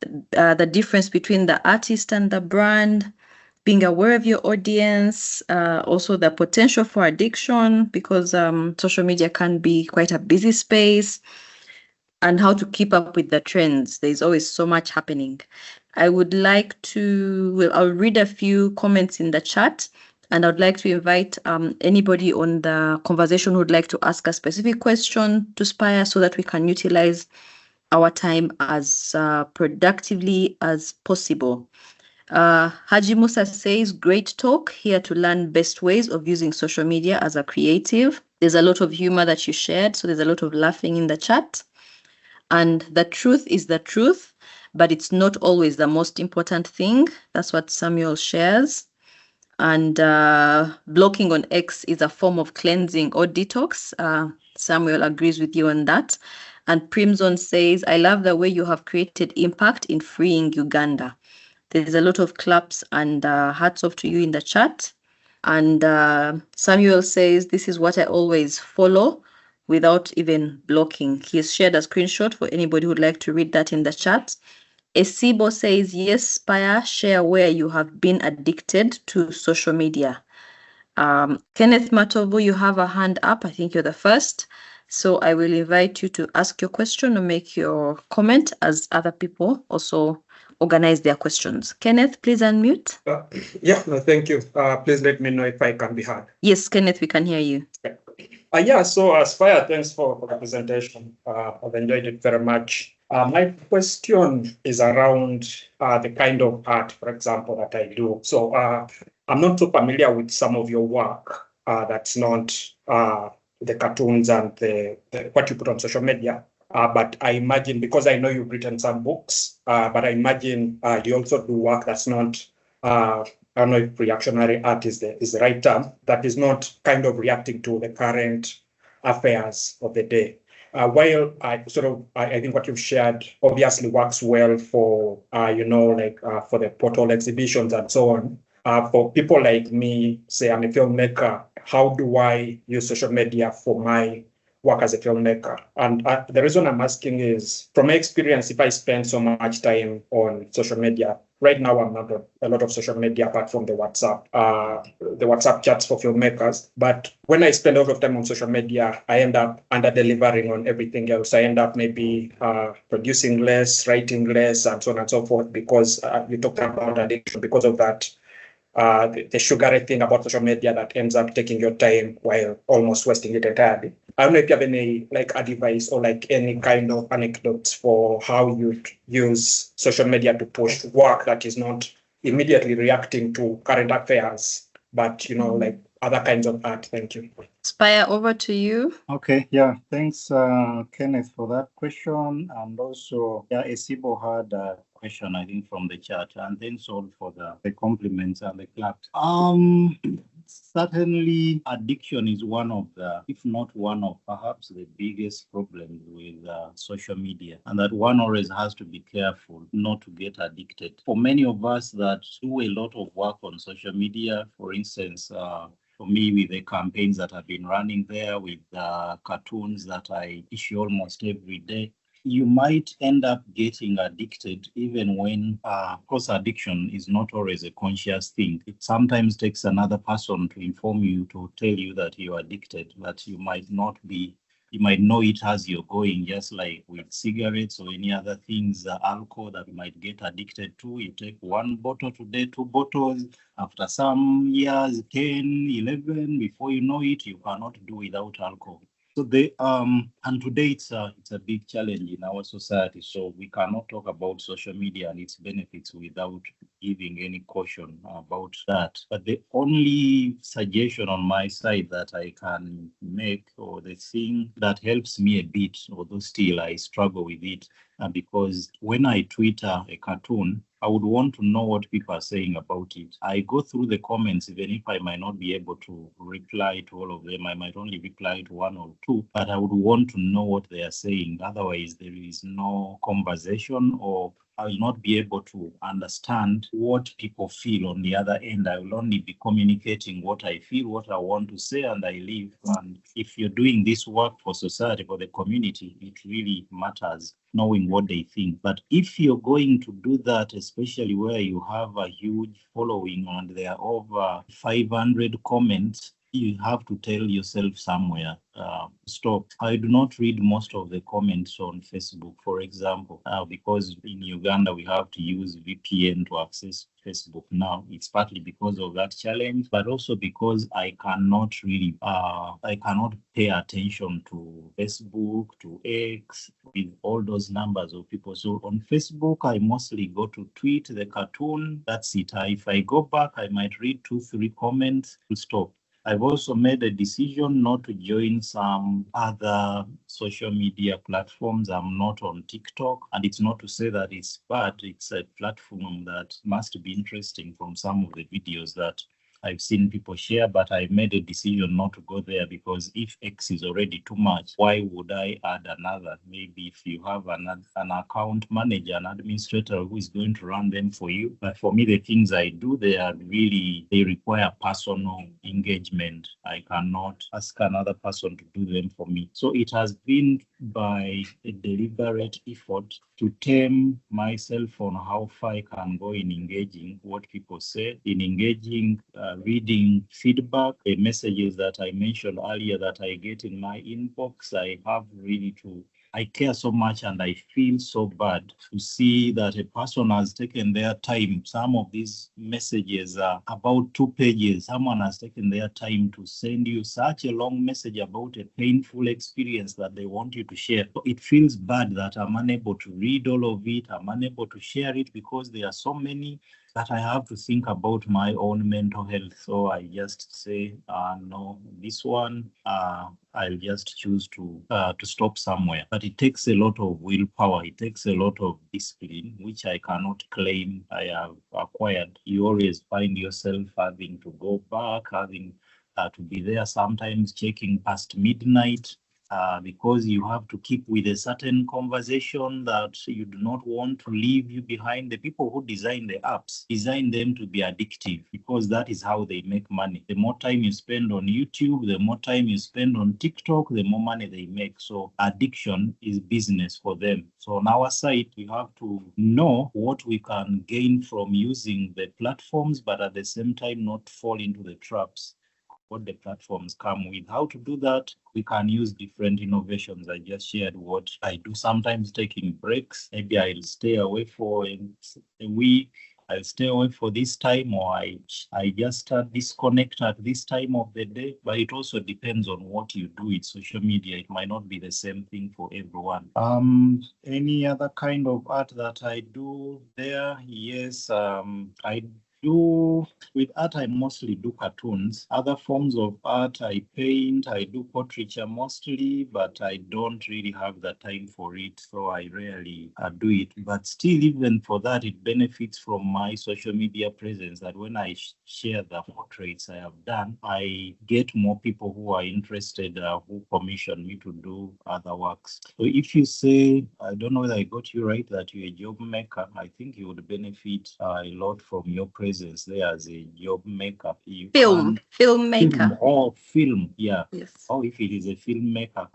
the difference between the artist and the brand, being aware of your audience, also the potential for addiction, because social media can be quite a busy space, and how to keep up with the trends. There's always so much happening. I would like to, I'll read a few comments in the chat, and I'd like to invite anybody on the conversation who would like to ask a specific question to Spire so that we can utilize our time as productively as possible. Haji Musa says, great talk, here to learn best ways of using social media as a creative. There's a lot of humor that you shared, so there's a lot of laughing in the chat. And the truth is the truth, but it's not always the most important thing. That's what Samuel shares. And blocking on X is a form of cleansing or detox. Samuel agrees with you on that. And Primzon says, I love the way you have created impact in freeing Uganda. There's a lot of claps and hats off to you in the chat. And Samuel says, this is what I always follow without even blocking. He has shared a screenshot for anybody who'd like to read that in the chat. Esibo says, yes, Spire, share where you have been addicted to social media. Kenneth Matovo, you have a hand up. I think you're the first. So I will invite you to ask your question or make your comment as other people also organize their questions. Kenneth, please unmute. Thank you. Please let me know if I can be heard. Yes, Kenneth, we can hear you. So Spire, thanks for the presentation. I've enjoyed it very much. My question is around the kind of art, for example, that I do. So I'm not so familiar with some of your work that's not the cartoons and the what you put on social media. But I imagine, because I know you've written some books, but I imagine you also do work that's not, I don't know if reactionary art is the right term, that is not kind of reacting to the current affairs of the day. While I think what you've shared obviously works well for, for the portal exhibitions and so on. For people like me, say I'm a filmmaker, how do I use social media for my work as a filmmaker? And the reason I'm asking is, from my experience, if I spend so much time on social media, right now I'm not on a lot of social media apart from the WhatsApp chats for filmmakers. But when I spend a lot of time on social media, I end up under-delivering on everything else. I end up maybe producing less, writing less, and so on and so forth, because you talked about addiction because of that. The sugary thing about social media that ends up taking your time while almost wasting it entirely. I don't know if you have any advice or any kind of anecdotes for how you use social media to push work that is not immediately reacting to current affairs, but other kinds of art. Thank you. Spire, over to you. Okay, yeah, thanks, Kenneth, for that question. And also, yeah, Esibo had a question, I think, from the chat, and thanks all for the compliments and the claps. Certainly, addiction is one of the, if not one of, perhaps the biggest problems with social media, and that one always has to be careful not to get addicted. For many of us that do a lot of work on social media, for instance, for me, with the campaigns that I've been running there, with cartoons that I issue almost every day, you might end up getting addicted even when, of course, addiction is not always a conscious thing. It sometimes takes another person to inform you, to tell you that you're addicted, that you might not be. You might know it as you're going, just like with cigarettes or any other things, alcohol that you might get addicted to. You take one bottle today, two bottles. After some years, 10, 11, before you know it, you cannot do without alcohol. So and today it's a big challenge in our society. So we cannot talk about social media and its benefits without giving any caution about that. But the only suggestion on my side that I can make, or the thing that helps me a bit, although still I struggle with it, because when I tweet a cartoon, I would want to know what people are saying about it. I go through the comments, even if I might not be able to reply to all of them. I might only reply to one or two, but I would want to know what they are saying. Otherwise, there is no conversation, or I will not be able to understand what people feel on the other end. I will only be communicating what I feel, what I want to say, and I leave. And if you're doing this work for society, for the community, it really matters knowing what they think. But if you're going to do that, especially where you have a huge following and there are over 500 comments, you have to tell yourself somewhere, stop. I do not read most of the comments on Facebook, for example, because in Uganda we have to use VPN to access Facebook now. It's partly because of that challenge, but also because I cannot pay attention to Facebook, to X, with all those numbers of people. So on Facebook, I mostly go to tweet the cartoon. That's it. If I go back, I might read 2, 3 comments to stop. I've also made a decision not to join some other social media platforms. I'm not on TikTok, and it's not to say that it's bad. It's a platform that must be interesting from some of the videos that I've seen people share, but I made a decision not to go there because if X is already too much, why would I add another? Maybe if you have an account manager, an administrator who is going to run them for you. But for me, the things I do, they require personal engagement. I cannot ask another person to do them for me. So it has been by a deliberate effort to tame myself on how far I can go in engaging what people say, in engaging, reading feedback, the messages that I mentioned earlier that I get in my inbox. I care so much and I feel so bad to see that a person has taken their time. Some of these messages are about 2 pages. Someone has taken their time to send you such a long message about a painful experience that they want you to share. So it feels bad that I'm unable to read all of it. I'm unable to share it because there are so many that I have to think about my own mental health. So I just say, no, this one, I'll just choose to stop somewhere. But it takes a lot of willpower. It takes a lot of discipline, which I cannot claim I have acquired. You always find yourself having to go back, having to be there sometimes checking past midnight. Because you have to keep with a certain conversation that you do not want to leave you behind. The people who design the apps design them to be addictive because that is how they make money. The more time you spend on YouTube, the more time you spend on TikTok, the more money they make. So addiction is business for them. So on our side, we have to know what we can gain from using the platforms, but at the same time not fall into the traps what the platforms come with. How to do that? We can use different innovations. I just shared what I do, sometimes taking breaks. Maybe I'll stay away for a week. I'll stay away for this time, or I just disconnect at this time of the day. But it also depends on what you do with social media. It might not be the same thing for everyone. Any other kind of art that I do there? Yes, do with art, I mostly do cartoons. Other forms of art, I paint, I do portraiture mostly, but I don't really have the time for it, so I rarely do it. But still, even for that, it benefits from my social media presence that when I share the portraits I have done, I get more people who are interested, who commission me to do other works. So if you say, I don't know whether I got you right, that you're a job maker, I think you would benefit a lot from your presence there as a job maker. You Film, can filmmaker. film or film, yeah. Yes. Or if it is a filmmaker,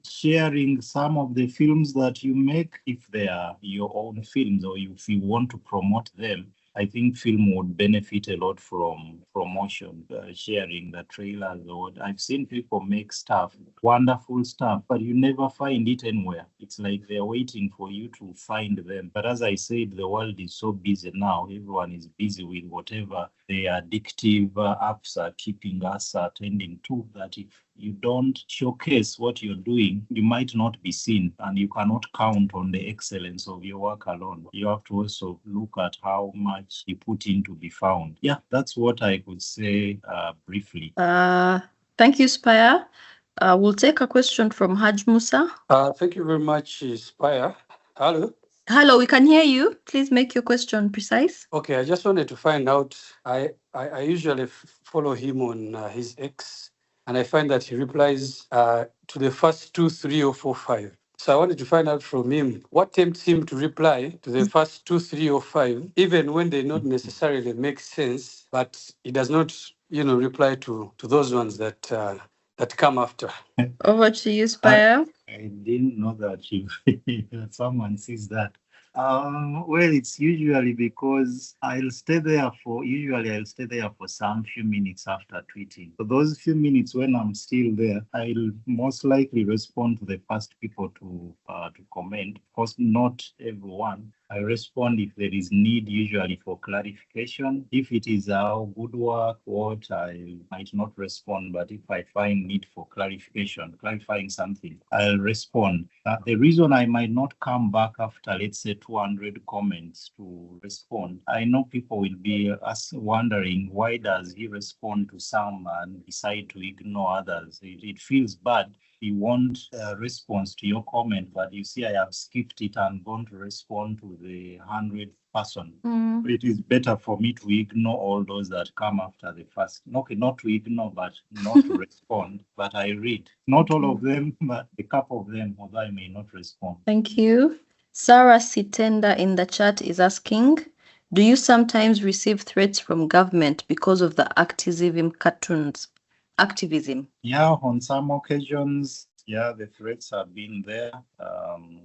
sharing some of the films that you make, if they are your own films or if you want to promote them, I think film would benefit a lot from promotion, sharing the trailers or what. I've seen people make stuff, wonderful stuff, but you never find it anywhere. It's like they're waiting for you to find them. But as I said, the world is so busy now. Everyone is busy with whatever the addictive apps are keeping us attending to, that if you don't showcase what you're doing, you might not be seen, and you cannot count on the excellence of your work alone. You have to also look at how much you put in to be found. Yeah, that's what I could say briefly. Thank you, Spire. We'll take a question from Haj Musa. Thank you very much, Spire. Hello. Hello, we can hear you. Please make your question precise. Okay, I just wanted to find out. I usually follow him on his X, and I find that he replies to the first 2, 3, or 4, 5. So I wanted to find out from him what tempts him to reply to the first 2, 3, or 5, even when they not necessarily make sense, but he does not, reply to those ones that that come after. Over to you, Spire. I didn't know that you someone sees that. Well, it's usually because usually I'll stay there for some few minutes after tweeting. So those few minutes when I'm still there, I'll most likely respond to the first people to comment. Of course, not everyone. I respond if there is need, usually for clarification. If it is our good work, what I might not respond, but if I find need for clarification, clarifying something, I'll respond. The reason I might not come back after, let's say, 200 comments to respond, I know people will be wondering, why does he respond to some and decide to ignore others? It feels bad. You want a response to your comment, but you see I have skipped it and gone to respond to the 100th person. It is better for me to ignore all those that come after the first. Okay, not to ignore, but not to respond. But I read. Not all of them, but a couple of them, although I may not respond. Thank you. Sarah Sitenda in the chat is asking, do you sometimes receive threats from government because of the activism cartoons? Activism. Yeah, on some occasions, yeah, the threats have been there.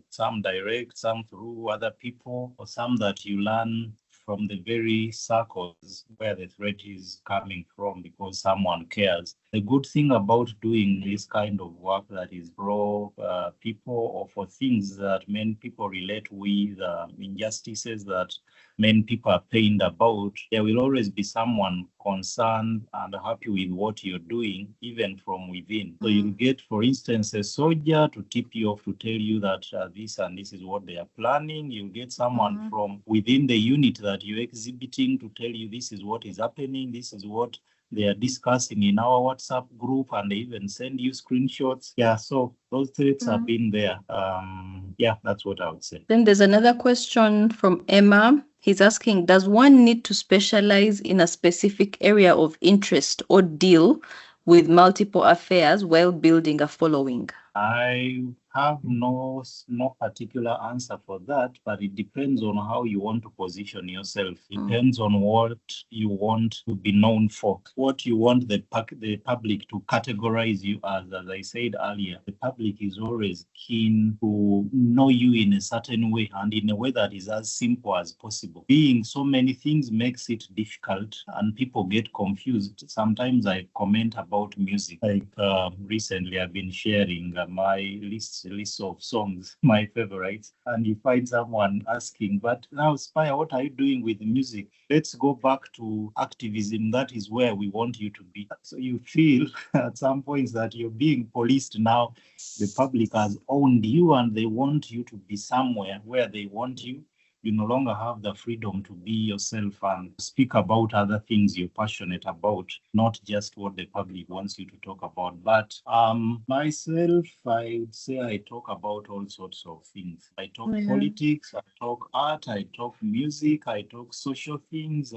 Some direct, some through other people, or some that you learn from the very circles where the threat is coming from because someone cares. The good thing about doing this kind of work that is pro people or for things that many people relate with, injustices that many people are pained about, there will always be someone concerned and happy with what you're doing, even from within. So you'll get, for instance, a soldier to tip you off to tell you that this and this is what they are planning. You'll get someone from within the unit that you're exhibiting to tell you this is what is happening, this is what they are discussing in our WhatsApp group, and they even send you screenshots. Yeah, so those threats have been there. Yeah, that's what I would say. Then there's another question from Emma. He's asking, does one need to specialize in a specific area of interest or deal with multiple affairs while building a following? I have no particular answer for that, but it depends on how you want to position yourself. Depends on what you want to be known for, what you want the public to categorize you as I said earlier. The public is always keen to know you in a certain way and in a way that is as simple as possible. Being so many things makes it difficult and people get confused. Sometimes I comment about music. Like recently I've been sharing my list of songs, my favorites, and you find someone asking, but now Spire, what are you doing with music? Let's go back to activism. That is where we want you to be. So you feel at some points that you're being policed now. The public has owned you and they want you to be somewhere where they want you. you no longer have the freedom to be yourself and speak about other things you're passionate about, not just what the public wants you to talk about. But myself, I would say I talk about all sorts of things. I talk politics, I talk art, I talk music, I talk social things,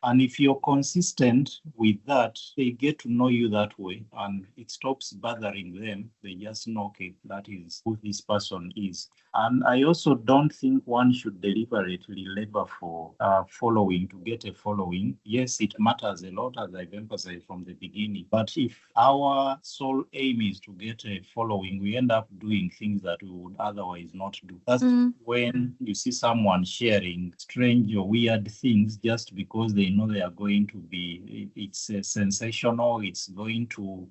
and if you're consistent with that, they get to know you that way and it stops bothering them. They just know, okay, that is who this person is. And I also don't think one should deliberately labor for following to get a following. Yes, it matters a lot, as I've emphasized from the beginning. But if our sole aim is to get a following, we end up doing things that we would otherwise not do. That's when you see someone sharing strange or weird things just because they know they are going to be, it's sensational, it's going to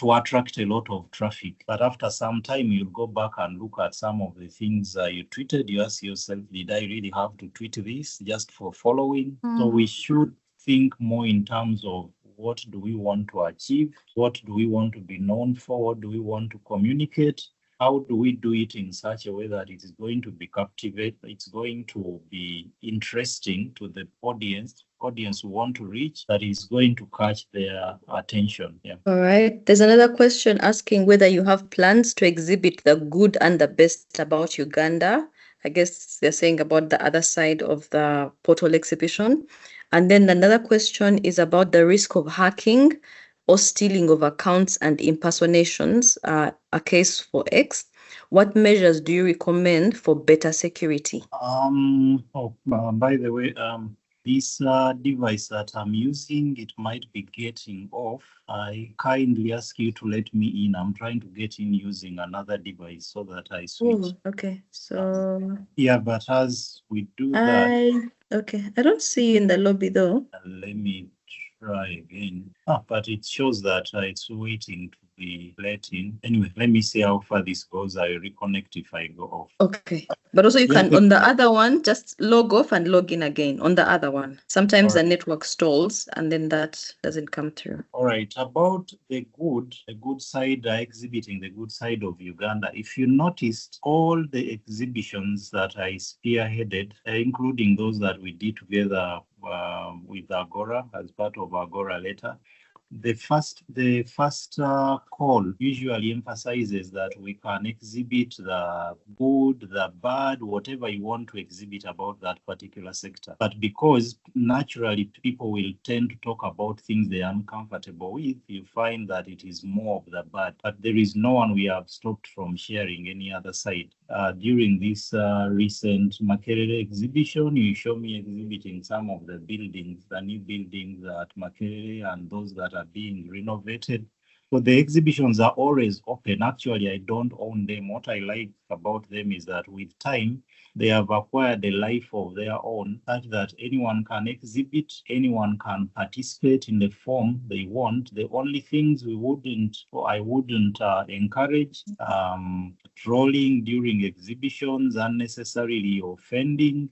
attract a lot of traffic. But after some time, you'll go back and look at some of the things you tweeted. You ask yourself, did I really have to tweet this just for following? So we should think more in terms of what do we want to achieve? What do we want to be known for? What do we want to communicate? How do we do it in such a way that it is going to be captivate, it's going to be interesting to the audience who want to reach, that is going to catch their attention. Yeah. All right. There's another question asking whether you have plans to exhibit the good and the best about Uganda. I guess they're saying about the other side of the portal exhibition. And then another question is about the risk of hacking or stealing of accounts and impersonations, a case for X. What measures do you recommend for better security? By the way, this device that I'm using, it might be getting off. I kindly ask you to let me in. I'm trying to get in using another device so that I switch. Okay. So yeah, but as we do that, okay, I don't see you in the lobby though. Let me try again. But it shows that it's waiting to be let in. Anyway, let me see how far this goes. I reconnect if I go off. Okay. But also you can, on the other one, just log off and log in again on the other one. Sometimes the network stalls and then that doesn't come through. All right. About the good side, exhibiting the good side of Uganda. If you noticed, all the exhibitions that I spearheaded, including those that we did together with Agora as part of Agora later, the first call usually emphasizes that we can exhibit the good, the bad, whatever you want to exhibit about that particular sector. But because naturally people will tend to talk about things they are uncomfortable with, you find that it is more of the bad. But there is no one we have stopped from sharing any other side. During this recent Makerere exhibition, you show me exhibiting some of the buildings, the new buildings at Makerere and those that are being renovated. So the exhibitions are always open. Actually, I don't own them. What I like about them is that with time, they have acquired a life of their own, such that anyone can exhibit, anyone can participate in the form they want. The only things I wouldn't encourage, trolling during exhibitions, unnecessarily offending,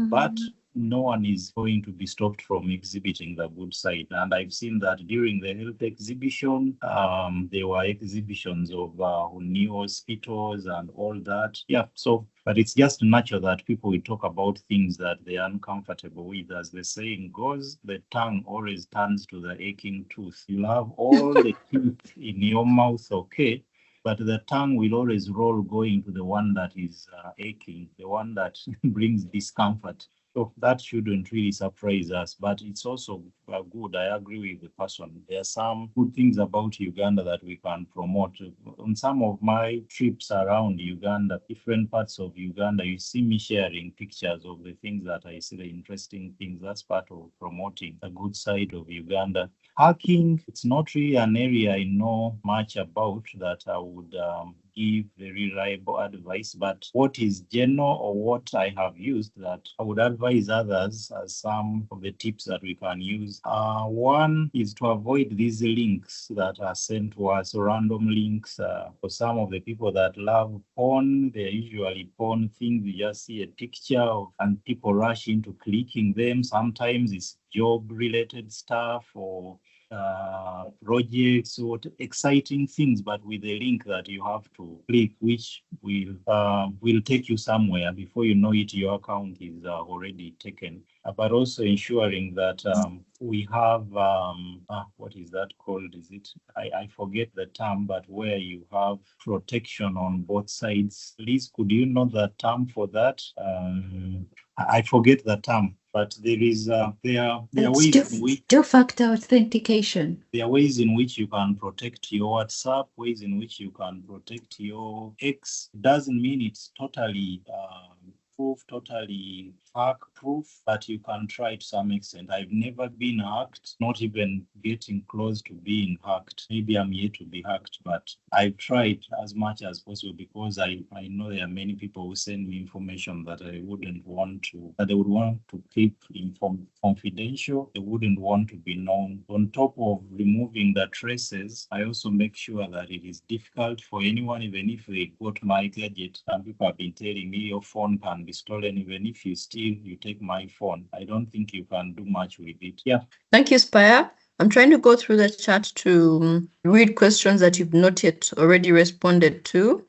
but no one is going to be stopped from exhibiting the good side. And I've seen that during the health exhibition, there were exhibitions of new hospitals and all that. Yeah, so, but it's just natural that people will talk about things that they are uncomfortable with. As the saying goes, the tongue always turns to the aching tooth. You'll have all the teeth in your mouth, okay, but the tongue will always roll going to the one that is aching, the one that brings discomfort. So that shouldn't really surprise us, but it's also good. I agree with the person. There are some good things about Uganda that we can promote. On some of my trips around Uganda, different parts of Uganda, you see me sharing pictures of the things that I see, the interesting things. That's part of promoting the good side of Uganda. Hacking, it's not really an area I know much about that I would give very reliable advice, but what is general or what I have used that I would advise others as some of the tips that we can use. One is to avoid these links that are sent to us, random links. For some of the people that love porn, they're usually porn things. You just see a picture and people rush into clicking them. Sometimes it's job-related stuff or projects or exciting things, but with a link that you have to click, which will take you somewhere. Before you know it, your account is already taken. But also ensuring that we have what is that called? Is it? I forget the term, but where you have protection on both sides. Liz, could you know the term for that? I forget the term, but there are ways in which two-factor authentication. there are ways in which you can protect your WhatsApp, ways in which you can protect your X. It doesn't mean it's totally totally hack proof, but you can try to some extent. I've never been hacked, not even getting close to being hacked. Maybe I'm yet to be hacked, but I've tried as much as possible because I know there are many people who send me information that I wouldn't want to, that they would want to keep confidential. They wouldn't want to be known. On top of removing the traces, I also make sure that it is difficult for anyone, even if they got my gadget. Some people have been telling me your phone can be stolen, even if you steal, you take my phone. I don't think you can do much with it. Yeah. Thank you, Spire. I'm trying to go through the chat to read questions that you've not yet already responded to.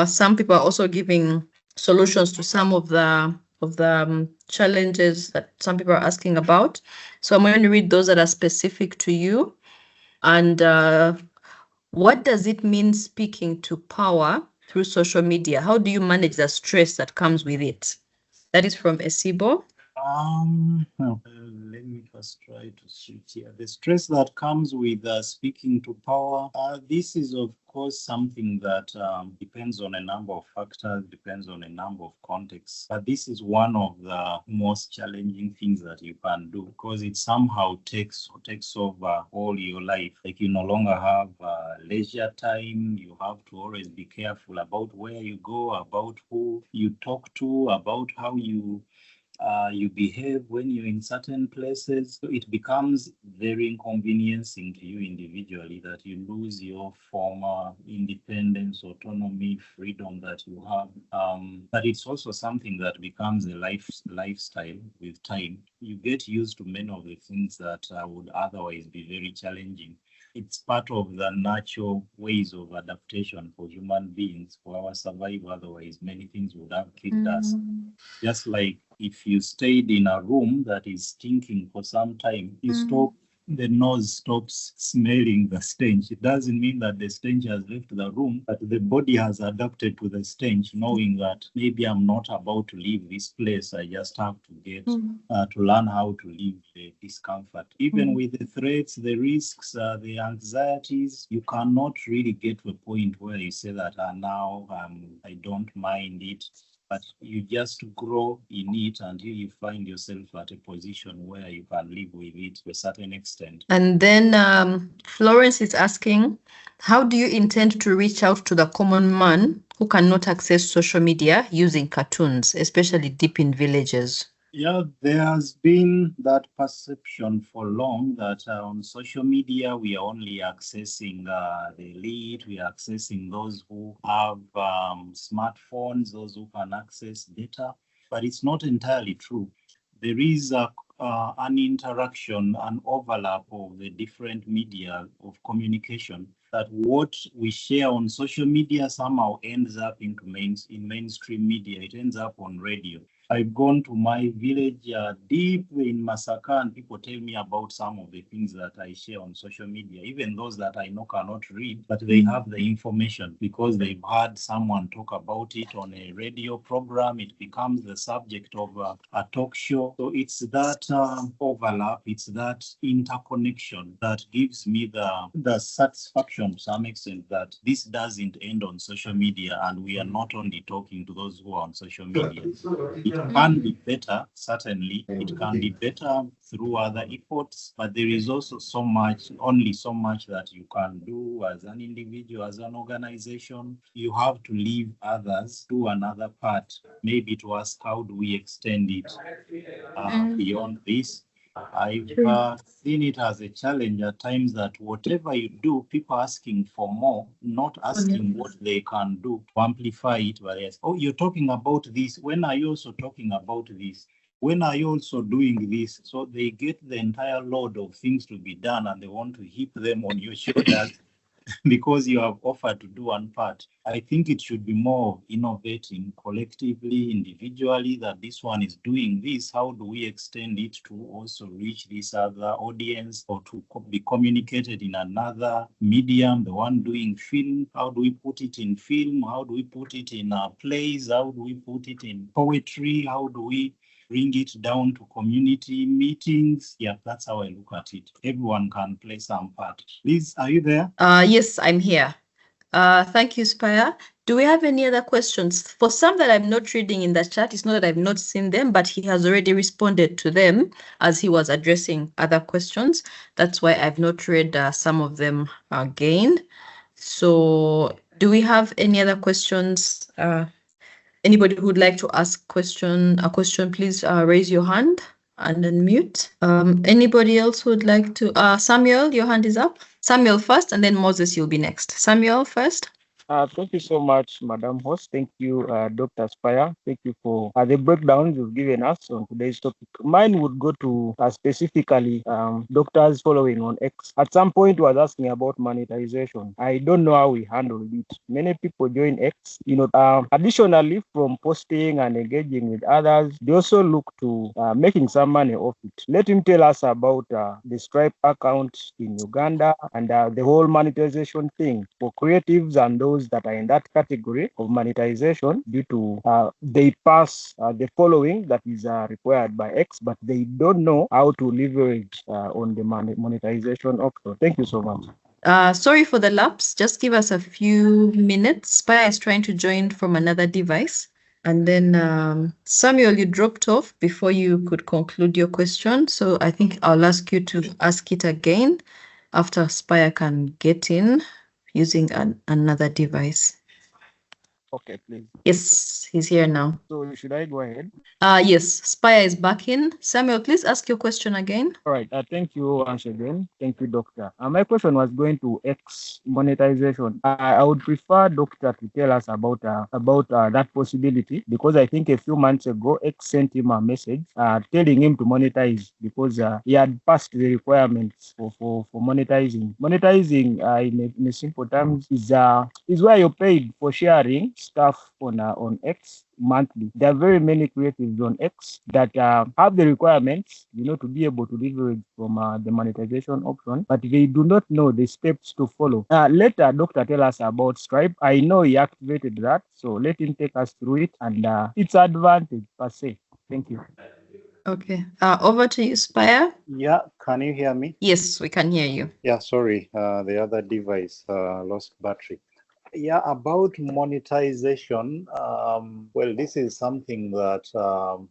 Some people are also giving solutions to some of the challenges that some people are asking about. So I'm going to read those that are specific to you. And what does it mean speaking to power through social media? How do you manage the stress that comes with it? That is from Esibo. Let me first try to switch here. The stress that comes with speaking to power, this is of course something that depends on a number of factors, depends on a number of contexts. But this is one of the most challenging things that you can do because it somehow takes over all your life. Like you no longer have leisure time. You have to always be careful about where you go, about who you talk to, about how you behave when you're in certain places. So it becomes very inconveniencing to you individually that you lose your former independence, autonomy, freedom that you have. But it's also something that becomes a lifestyle with time. You get used to many of the things that would otherwise be very challenging. It's part of the natural ways of adaptation for human beings, for our survival. Otherwise, many things would have kicked us. Just like if you stayed in a room that is stinking for some time, the nose stops smelling the stench. It doesn't mean that the stench has left the room, but the body has adapted to the stench, knowing that maybe I'm not about to leave this place. I just have to get to learn how to live the discomfort. Even with the threats, the risks, the anxieties, you cannot really get to a point where you say that now I don't mind it. But you just grow in it until you find yourself at a position where you can live with it to a certain extent. And then Florence is asking, how do you intend to reach out to the common man who cannot access social media using cartoons, especially deep in villages? Yeah, there has been that perception for long that on social media, we are only accessing the elite, we are accessing those who have smartphones, those who can access data, but it's not entirely true. There is an interaction, an overlap of the different media of communication, that what we share on social media somehow ends up in mainstream media. It ends up on radio. I've gone to my village deep in Masaka, and people tell me about some of the things that I share on social media, even those that I know cannot read, but they have the information because they've heard someone talk about it on a radio program. It becomes the subject of a talk show. So it's that overlap, it's that interconnection that gives me the satisfaction to some extent that this doesn't end on social media, and we are not only talking to those who are on social media. It can be better, certainly. It can be better through other efforts, but there is also only so much that you can do as an individual, as an organization. You have to leave others do another part, maybe to ask how do we extend it beyond this. I've seen it as a challenge at times that whatever you do, people are asking for more, not asking what they can do to amplify it. But yes, oh, you're talking about this. When are you also talking about this? when are you also doing this? So they get the entire load of things to be done and they want to heap them on your shoulders because you have offered to do one part. I think it should be more of innovating collectively, individually, that this one is doing this. How do we extend it to also reach this other audience or to be communicated in another medium? The one doing film, how do we put it in film? How do we put it in plays? How do we put it in poetry? How do we bring it down to community meetings? Yeah, that's how I look at it. Everyone can play some part. Liz, are you there? Yes, I'm here. Thank you, Spire. Do we have any other questions? For some that I'm not reading in the chat, it's not that I've not seen them, but he has already responded to them as he was addressing other questions. That's why I've not read some of them again. So do we have any other questions? Anybody who would like to ask a question, please raise your hand and unmute. Anybody else who would like to? Samuel, your hand is up. Samuel first, and then Moses, you'll be next. Samuel first. Thank you so much, Madam Host. Thank you, Dr. Spire. Thank you for the breakdowns you've given us on today's topic. Mine would go to specifically doctors following on X. At some point, was asking about monetization. I don't know how we handled it. Many people join X. Additionally, from posting and engaging with others, they also look to making some money off it. Let him tell us about the Stripe account in Uganda and the whole monetization thing for creatives and those that are in that category of monetization due to they pass the following that is required by X, but they don't know how to leverage on the monetization option. Thank you so much. Sorry for the lapse. Just give us a few minutes. Spire is trying to join from another device. And then Samuel, you dropped off before you could conclude your question. So I think I'll ask you to ask it again after Spire can get in using another device. Okay, please. Yes, he's here now. So should I go ahead? Yes, Spire is back in. Samuel, please ask your question again. All right. Thank you once again. Thank you, Doctor. My question was going to X monetization. I would prefer Doctor to tell us about that possibility because I think a few months ago X sent him a message telling him to monetize because he had passed the requirements for monetizing. Monetizing in a simple terms is where you're paid for sharing stuff on X monthly. There are very many creatives on X that have the requirements, to be able to leverage from the monetization option, but they do not know the steps to follow. Let Doctor tell us about Stripe. I know he activated that, so let him take us through it and its advantage per se. Thank you. Okay. Over to you, Spire. Yeah, can you hear me? Yes, we can hear you. Yeah, sorry, the other device lost battery. Yeah, about monetization. Well, this is something that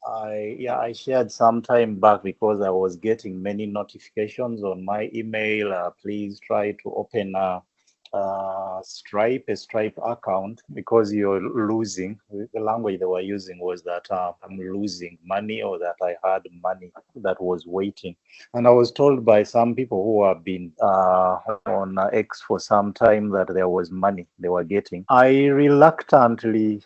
I shared some time back because I was getting many notifications on my email. Please try to open a Stripe account because you're losing. The language they were using was that I'm losing money or that I had money that was waiting. And I was told by some people who have been on X for some time that there was money they were getting. I reluctantly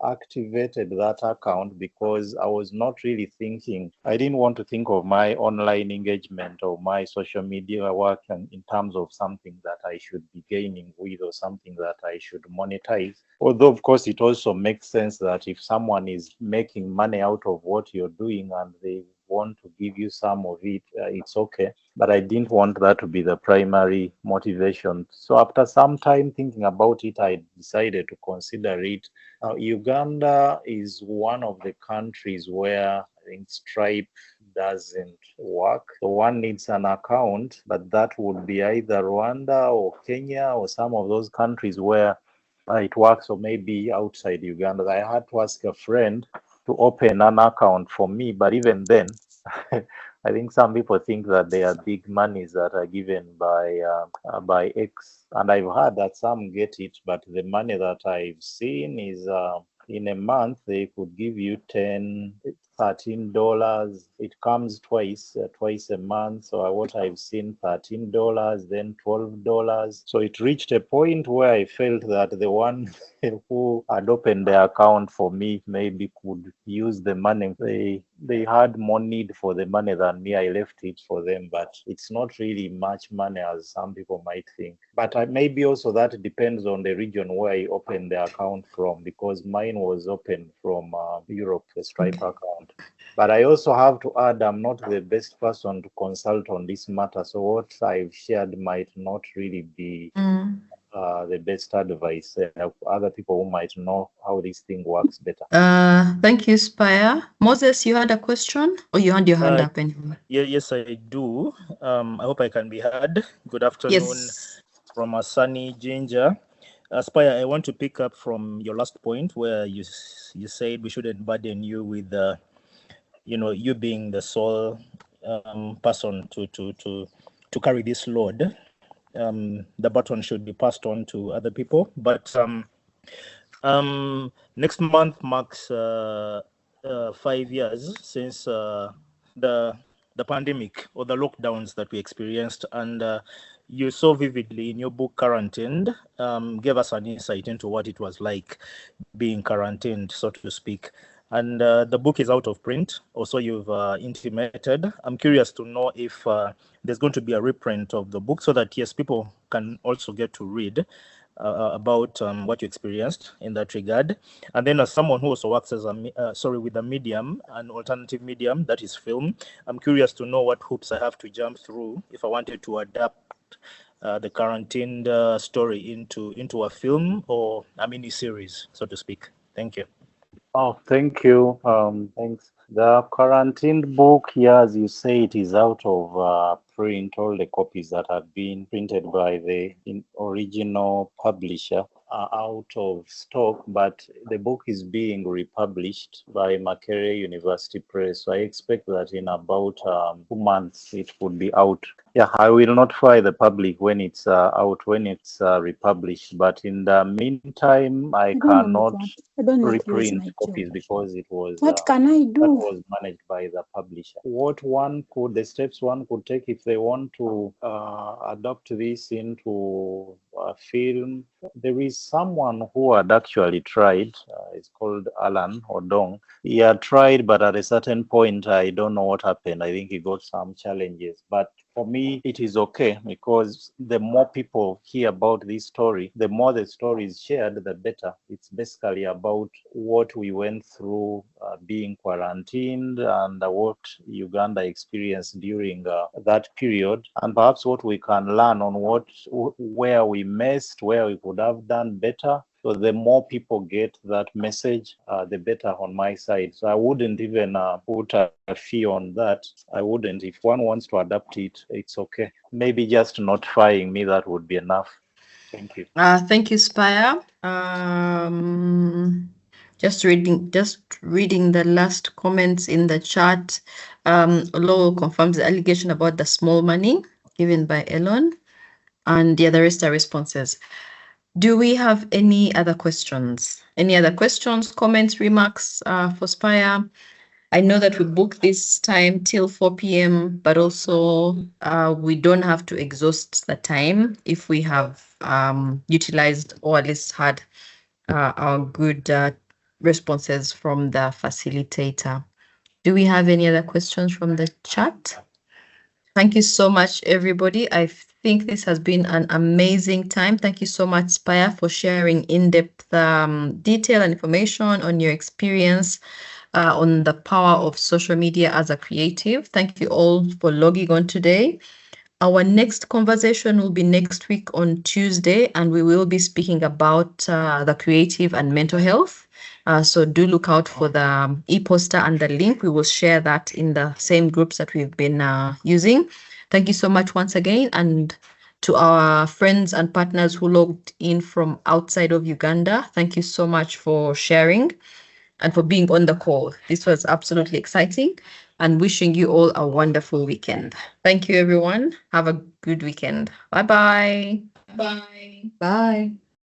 activated that account because I was not really thinking. I didn't want to think of my online engagement or my social media work in terms of something that I should be gaining with or something that I should monetize. Although, of course, it also makes sense that if someone is making money out of what you're doing and they want to give you some of it, it's okay. But I didn't want that to be the primary motivation. So after some time thinking about it, I decided to consider it. Uganda is one of the countries where I think Stripe doesn't work. So one needs an account, but that would be either Rwanda or Kenya or some of those countries where it works, or maybe outside Uganda. I had to ask a friend to open an account for me, but even then, I think some people think that they are big monies that are given by X, and I've heard that some get it, but the money that I've seen is in a month they could give you $13. It comes twice a month. So what I've seen, $13, then $12. So it reached a point where I felt that the one who had opened the account for me maybe could use the money. They had more need for the money than me. I left it for them, but it's not really much money as some people might think. But maybe also that depends on the region where I opened the account from, because mine was opened from Europe, the Stripe account. But I also have to add, I'm not the best person to consult on this matter. So what I've shared might not really be the best advice. Other people who might know how this thing works better. Thank you, Spire. Moses, you had a question, or you had your hand up anyway? Yes, I do. I hope I can be heard. Good afternoon from a sunny Ginger. Spire, I want to pick up from your last point where you said we shouldn't burden you with you being the sole person to carry this load. The baton should be passed on to other people. But next month marks 5 years since the pandemic or the lockdowns that we experienced, and you so vividly in your book Quarantined gave us an insight into what it was like being quarantined, so to speak. And the book is out of print, also you've intimated. I'm curious to know if there's going to be a reprint of the book so that, yes, people can also get to read about what you experienced in that regard. And then as someone who also works as with a medium, an alternative medium, that is film, I'm curious to know what hoops I have to jump through if I wanted to adapt the Quarantined story into a film or a mini series, so to speak. Thank you. Oh, thank you. Thanks. The Quarantined book, yeah, as you say, it is out of print. All the copies that have been printed by the original publisher are out of stock, but the book is being republished by Makerere University Press. So I expect that in about 2 months it would be out. Yeah, I will notify the public when it's out, when it's republished. But in the meantime, I cannot reprint copies because it was What can I that do? was managed by the publisher. The steps one could take if they want to adapt this into a film. There is someone who had actually tried. It's called Alan Odong. He had tried, but at a certain point, I don't know what happened. I think he got some challenges. But for me, it is okay, because the more people hear about this story, the more the story is shared, the better. It's basically about what we went through being quarantined and what Uganda experienced during that period, and perhaps what we can learn on where we missed, where we could have done better. So the more people get that message, the better on my side. So I wouldn't even put a fee on that. I wouldn't. If one wants to adapt it, it's okay. Maybe just notifying me, that would be enough. Thank you. Thank you, Spire. Just reading the last comments in the chat. Olo confirms the allegation about the small money given by Elon, and the rest are responses. Do we have any other questions? Any other questions, comments, remarks for Spire? I know that we booked this time till 4 p.m., but also we don't have to exhaust the time if we have utilized or at least had our good responses from the facilitator. Do we have any other questions from the chat? Thank you so much, everybody. I think this has been an amazing time. Thank you so much, Spire, for sharing in-depth detail and information on your experience on the power of social media as a creative. Thank you all for logging on today. Our next conversation will be next week on Tuesday, and we will be speaking about the creative and mental health. So do look out for the e-poster and the link. We will share that in the same groups that we've been using. Thank you so much once again. And to our friends and partners who logged in from outside of Uganda, thank you so much for sharing and for being on the call. This was absolutely exciting, and wishing you all a wonderful weekend. Thank you, everyone. Have a good weekend. Bye-bye. Bye. Bye.